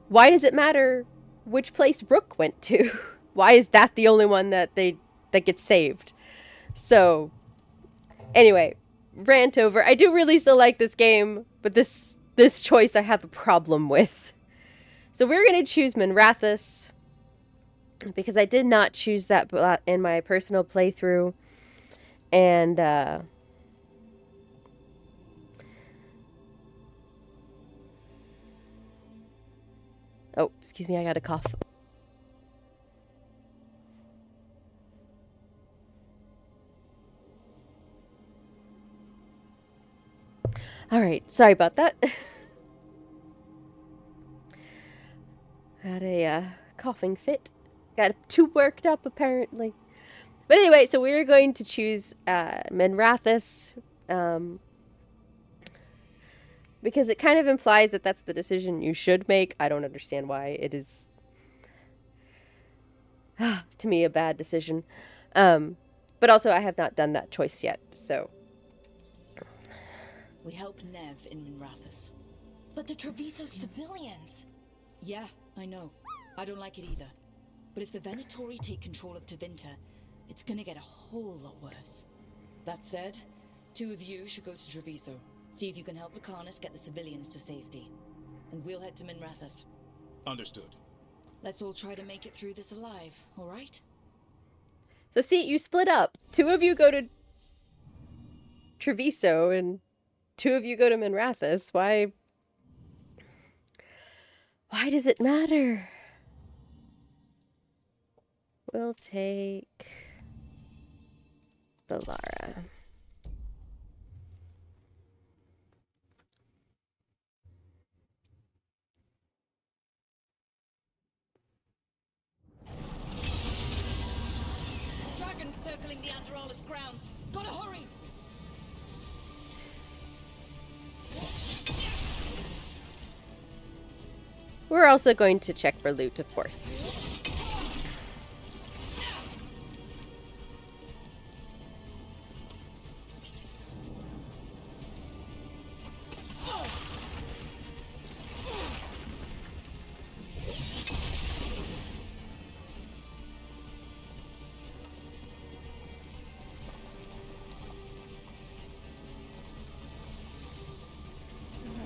Why does it matter which place Rook went to? Why is that the only one that gets saved? So, anyway, rant over. I do really still like this game, but this choice I have a problem with. So we're going to choose Minrathous, because I did not choose that in my personal playthrough. And, oh, excuse me, I got a cough. Alright, sorry about that. Had a coughing fit. Got too worked up, apparently. But anyway, so we're going to choose Minrathous. Because it kind of implies that that's the decision you should make. I don't understand why. It is, to me, a bad decision. But also, I have not done that choice yet, so. We help Nev in Minrathous. But the Treviso civilians. Yeah, I know. I don't like it either. But if the Venatori take control of Tevinter, it's gonna get a whole lot worse. That said, 2 of you should go to Treviso. See if you can help Lucanus get the civilians to safety. And we'll head to Minrathous. Understood. Let's all try to make it through this alive, alright? So see, you split up. 2 of you go to Treviso, and 2 of you go to Minrathous. Why does it matter? We'll take Bellara. Dragons circling the Andorralis grounds. Gotta hurry! We're also going to check for loot, of course.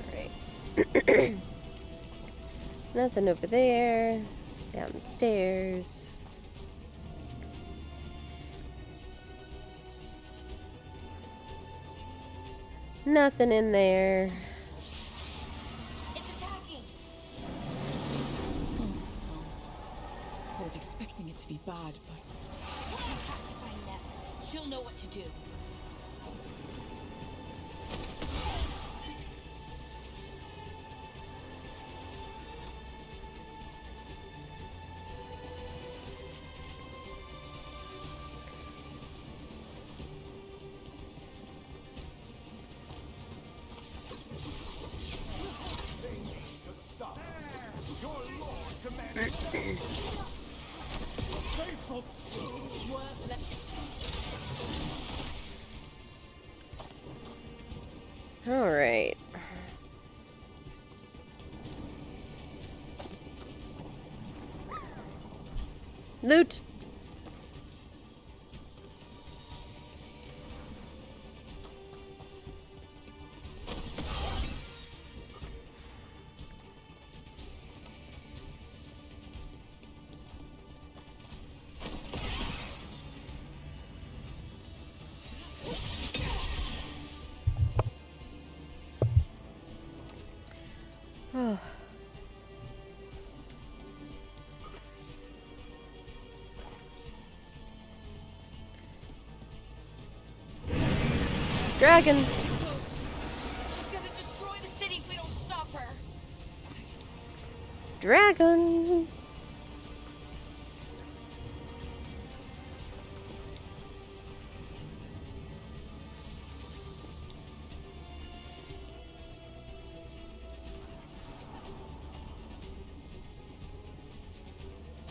Alright. Nothing over there. Down the stairs. Nothing in there. It's attacking. I was expecting it to be bad, but You have to find Nell. She'll know what to do. All right. Loot. Oh. Dragon. She's gonna destroy the city if we don't stop her. Dragon.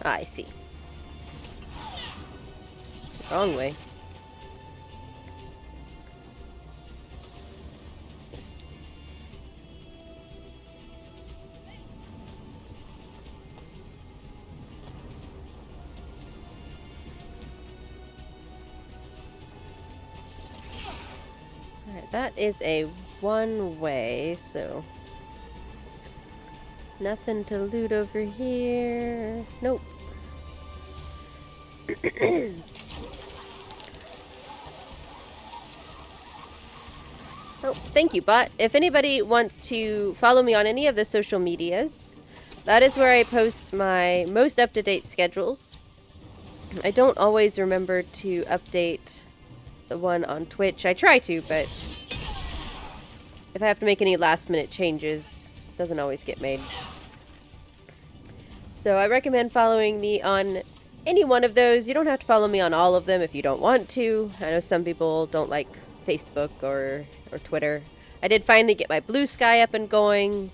I see. Wrong way. Alright, that is a one way, so nothing to loot over here. Nope. Oh, thank you, bot. If anybody wants to follow me on any of the social medias, that is where I post my most up-to-date schedules. I don't always remember to update the one on Twitch. I try to, but if I have to make any last-minute changes, it doesn't always get made. So I recommend following me on any one of those. You don't have to follow me on all of them if you don't want to. I know some people don't like Facebook or Twitter. I did finally get my Blue Sky up and going,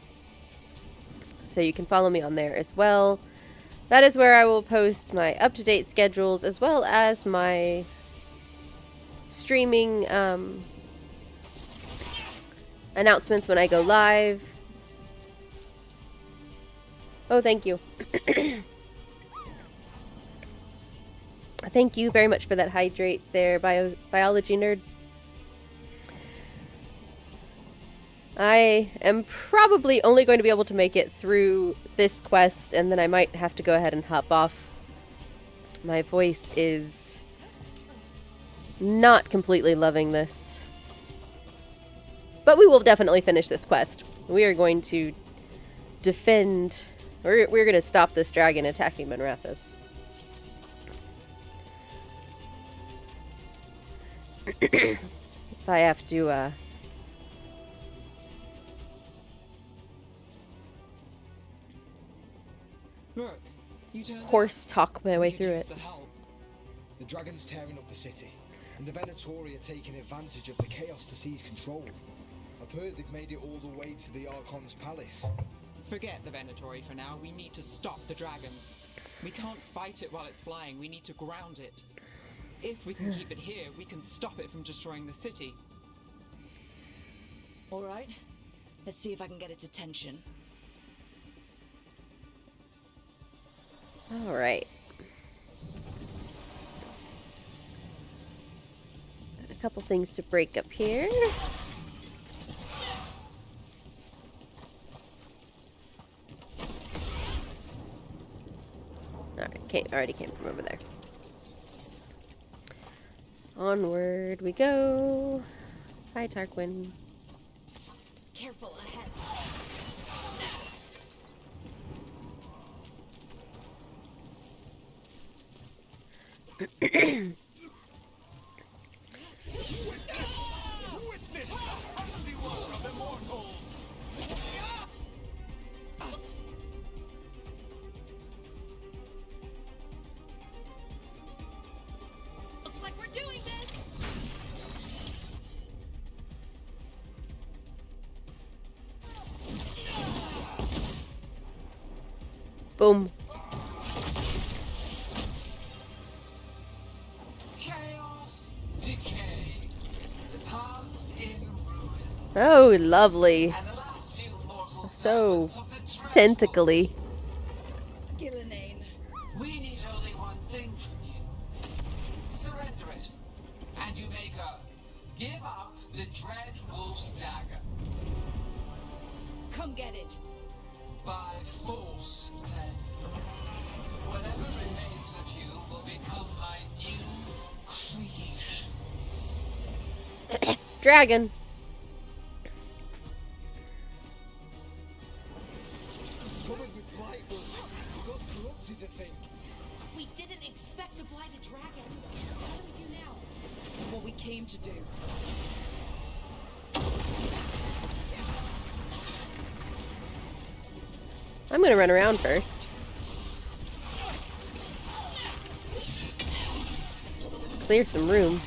so you can follow me on there as well. That is where I will post my up-to-date schedules as well as my streaming announcements when I go live. Oh, thank you. Thank you very much for that hydrate there, biology nerd. I am probably only going to be able to make it through this quest, and then I might have to go ahead and hop off. My voice is not completely loving this. But we will definitely finish this quest. We are going to defend... We're going to stop this dragon attacking Manrathus. If I have to, Look, you turned horse talk my way We could through use it. the help. The dragon's tearing up the city, and the Venatori are taking advantage of the chaos to seize control. I've heard they've made it all the way to the Archon's palace. Forget the Venatori for now. We need to stop the dragon. We can't fight it while it's flying. We need to ground it. If we can keep it here, we can stop it from destroying the city. all right. Let's see if I can get its attention. All right. A couple things to break up here. Alright, already came from over there. Onward we go. Hi, Tarquin. Careful ahead. Looks like we're doing this. Boom. Chaos, decay, the past in ruin, Oh, lovely. and the last few mortal So servants of the dreadful. tentacly. Gillenane. We need only one thing from you. Surrender it, and you may go. Give up the Dread Wolf's dagger. Come get it. By force, then. Whatever remains of you will become my new creations. Dragon. We didn't expect to blind a dragon. What do we do now? What we came to do. I'm gonna run around first. Clear some room.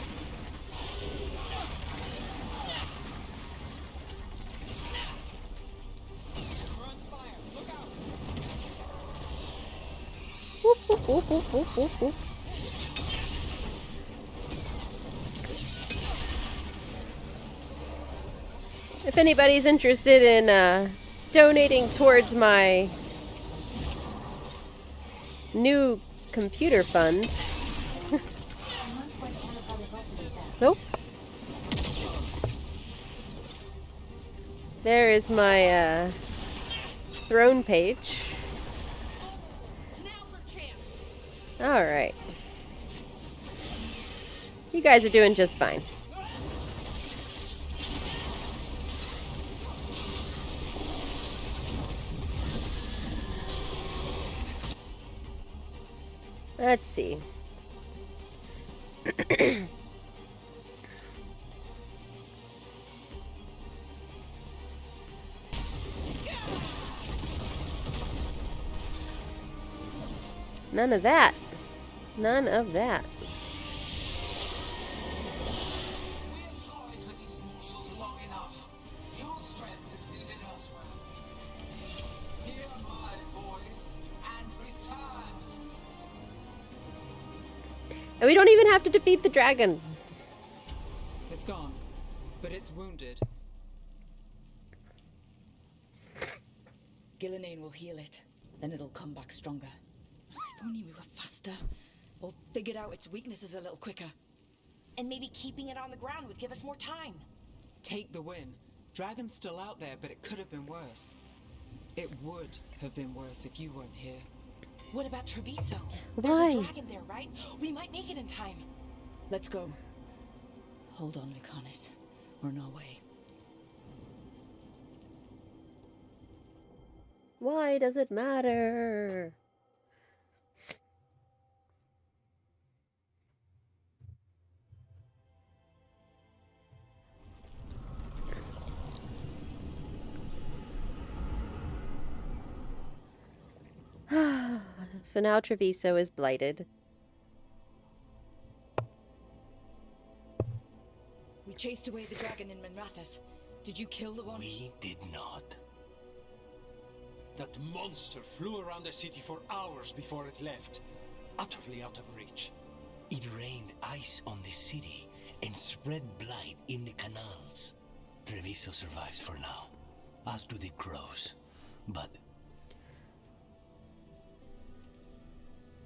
Whoop, whoop, whoop, whoop, whoop, whoop, whoop. If anybody's interested in donating towards my new computer fund. Nope. There is my throne page. Alright. You guys are doing just fine. Let's see. None of that. None of that. We have toyed with these mortals long enough. Your strength is needed elsewhere. Hear my voice and return. And we don't even have to defeat the dragon. It's gone, but it's wounded. Gillenane will heal it. Then it'll come back stronger. If only we were faster. Or figured out its weaknesses a little quicker. And maybe keeping it on the ground would give us more time. Take the win. Dragon's still out there, but it could have been worse. It would have been worse if you weren't here. What about Treviso? Why? There's a dragon there, right? We might make it in time. Let's go. Hold on, Lucanis. We're on our way. Why does it matter? So now Treviso is blighted. We chased away the dragon in Minrathous. Did you kill the one? We did not. That monster flew around the city for hours before it left, utterly out of reach. It rained ice on the city and spread blight in the canals. Treviso survives for now, as do the crows. But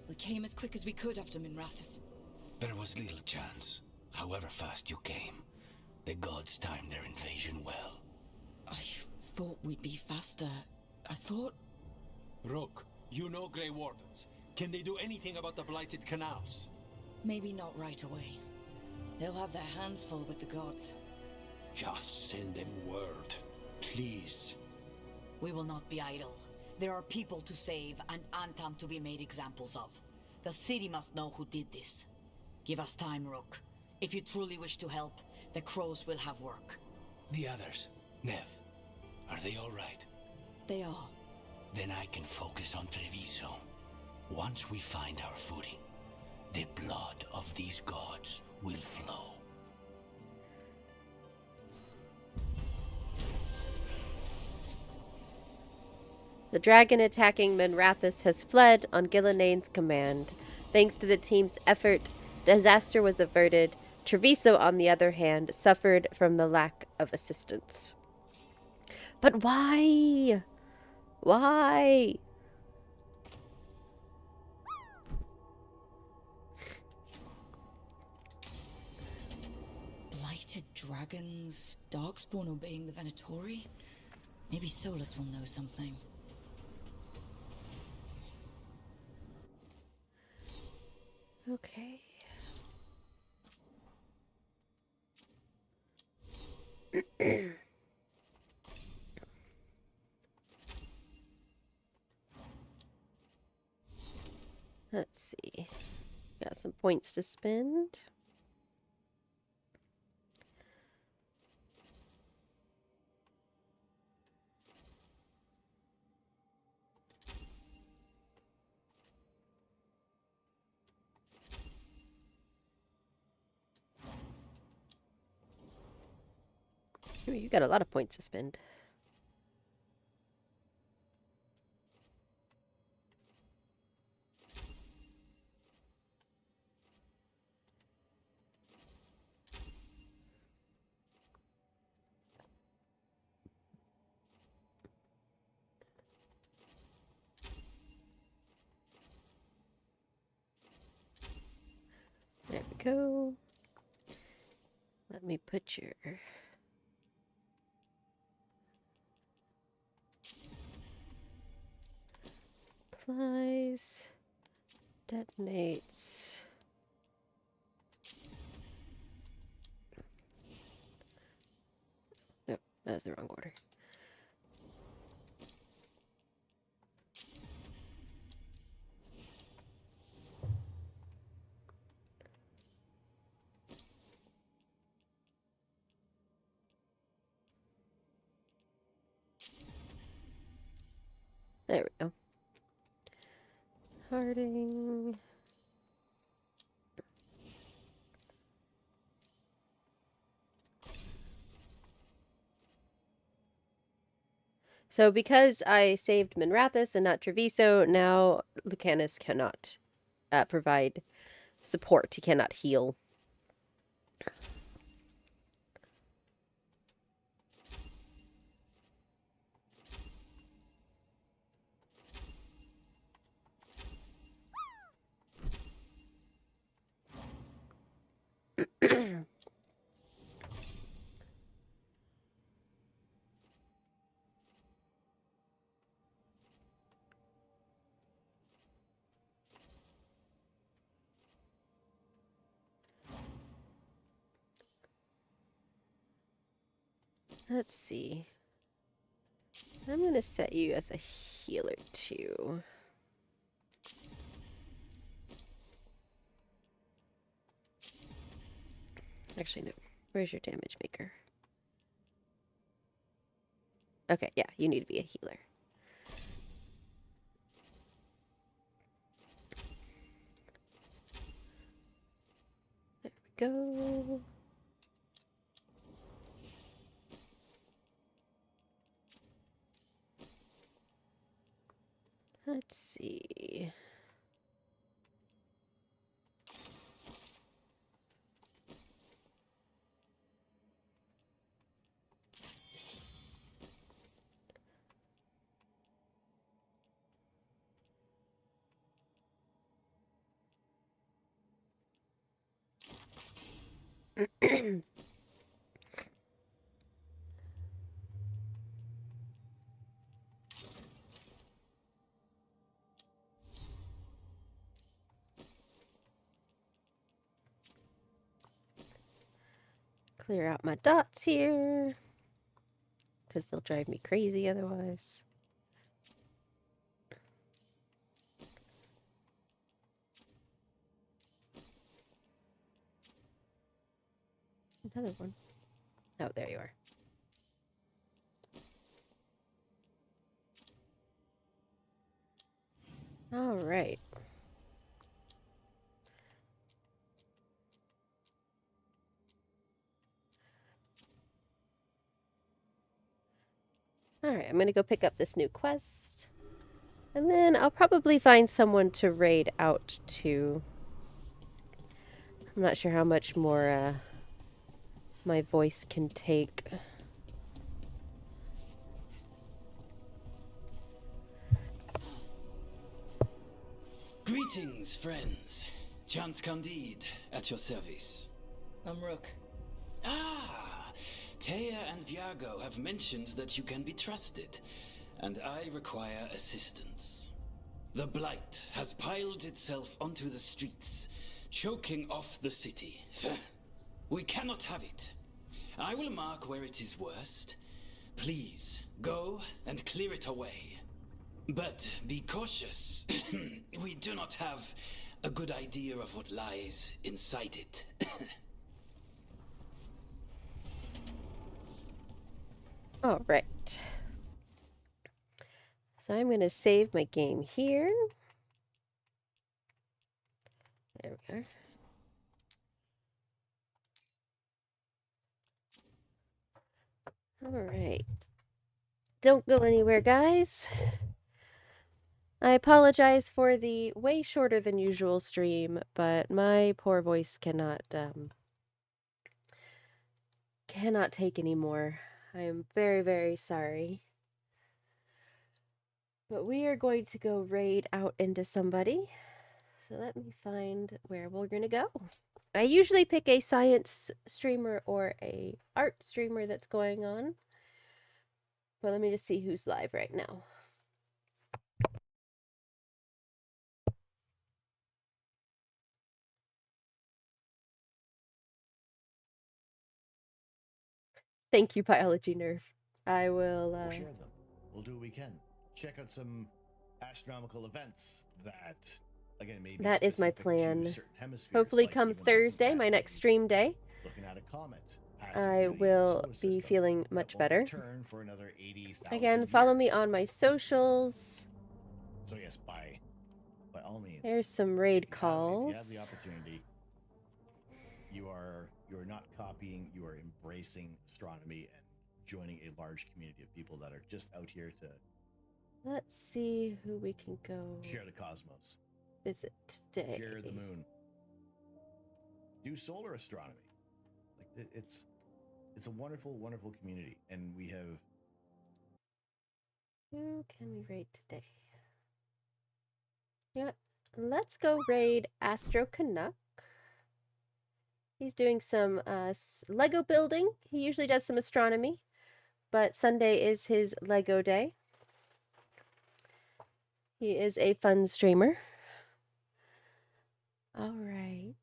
We came as quick as we could after Minrathous. there was little chance. However fast you came, the gods timed their invasion well. I thought we'd be faster. I thought... Rook, you know Grey Wardens. Can they do anything about the blighted canals? Maybe not right away. They'll have their hands full with the gods. Just send them word, please. We will not be idle. There are people to save and Antam to be made examples of. The city must know who did this. Give us time, Rook. If you truly wish to help, the crows will have work. The others, Nev, are they all right? They are. Then I can focus on Treviso. Once we find our footing, the blood of these gods will flow. The dragon attacking Minrathous has fled on Gillenane's command. Thanks to the team's effort, disaster was averted. Treviso, on the other hand, suffered from the lack of assistance. But why? Why? Blighted dragons, darkspawn obeying the Venatori? Maybe Solus will know something. Okay. Let's see. Got some points to spend. Ooh, you got a lot of points to spend. There we go. Let me put your applies, detonates. Nope, that was the wrong order. There we go. Harding. So because I saved Minrathous and not Treviso, now Lucanus cannot provide support. He cannot heal. Let's see. I'm going to set you as a healer too. Actually, no. Where's your damage maker? Okay, yeah, you need to be a healer. There we go. Let's see. Clear out my dots here, because they'll drive me crazy otherwise. Another one. Oh, there you are. All right. All right, I'm going to go pick up this new quest. And then I'll probably find someone to raid out to. I'm not sure how much more my voice can take. Greetings, friends. Chance Candide, at your service. I'm Rook. Ah, Taya and Viago have mentioned that you can be trusted, and I require assistance. The Blight has piled itself onto the streets, choking off the city. We cannot have it. I will mark where it is worst. Please, go and clear it away. But be cautious. We do not have a good idea of what lies inside it. All right. So I'm going to save my game here. There we are. All right. Don't go anywhere, guys. I apologize for the way shorter than usual stream, but my poor voice cannot take any more. I am very, very sorry. But we are going to go raid out into somebody. So let me find where we're going to go. I usually pick a science streamer or a art streamer that's going on. But let me just see who's live right now. Thank you, Biology Nerve. I will, We'll share them. We'll do what we can. Check out some astronomical events that, again, maybe that is my specific to plan. certain hemispheres, Hopefully like come even looking Thursday, at my next a- stream day, looking at a comet passing I near the will solar be system feeling that much won't better. return for another 80,000 Again, follow me years. on my socials. So yes, by all means. There's some if raid you calls. have the opportunity, you are not copying, you are embracing astronomy and joining a large community of people that are just out here to Let's see who we can go share the cosmos, visit today. share the moon, do solar astronomy. Like it's a wonderful, wonderful community, and we have. Who can we raid today? Yeah, let's go raid Astro Canuck. He's doing some Lego building. He usually does some astronomy, but Sunday is his Lego day. He is a fun streamer. All right.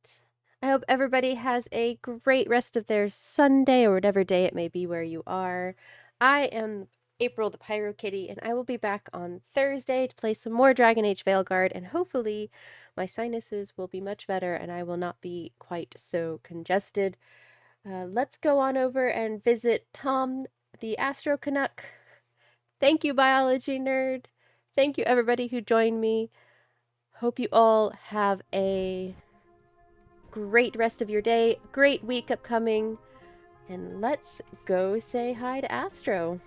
I hope everybody has a great rest of their Sunday or whatever day it may be where you are. I am April the PyroKitty, and I will be back on Thursday to play some more Dragon Age Veilguard, and hopefully my sinuses will be much better and I will not be quite so congested. Let's go on over and visit Tom the Astro Canuck. Thank you, Biology Nerd. Thank you, everybody who joined me. Hope you all have a great rest of your day, great week upcoming, and let's go say hi to Astro.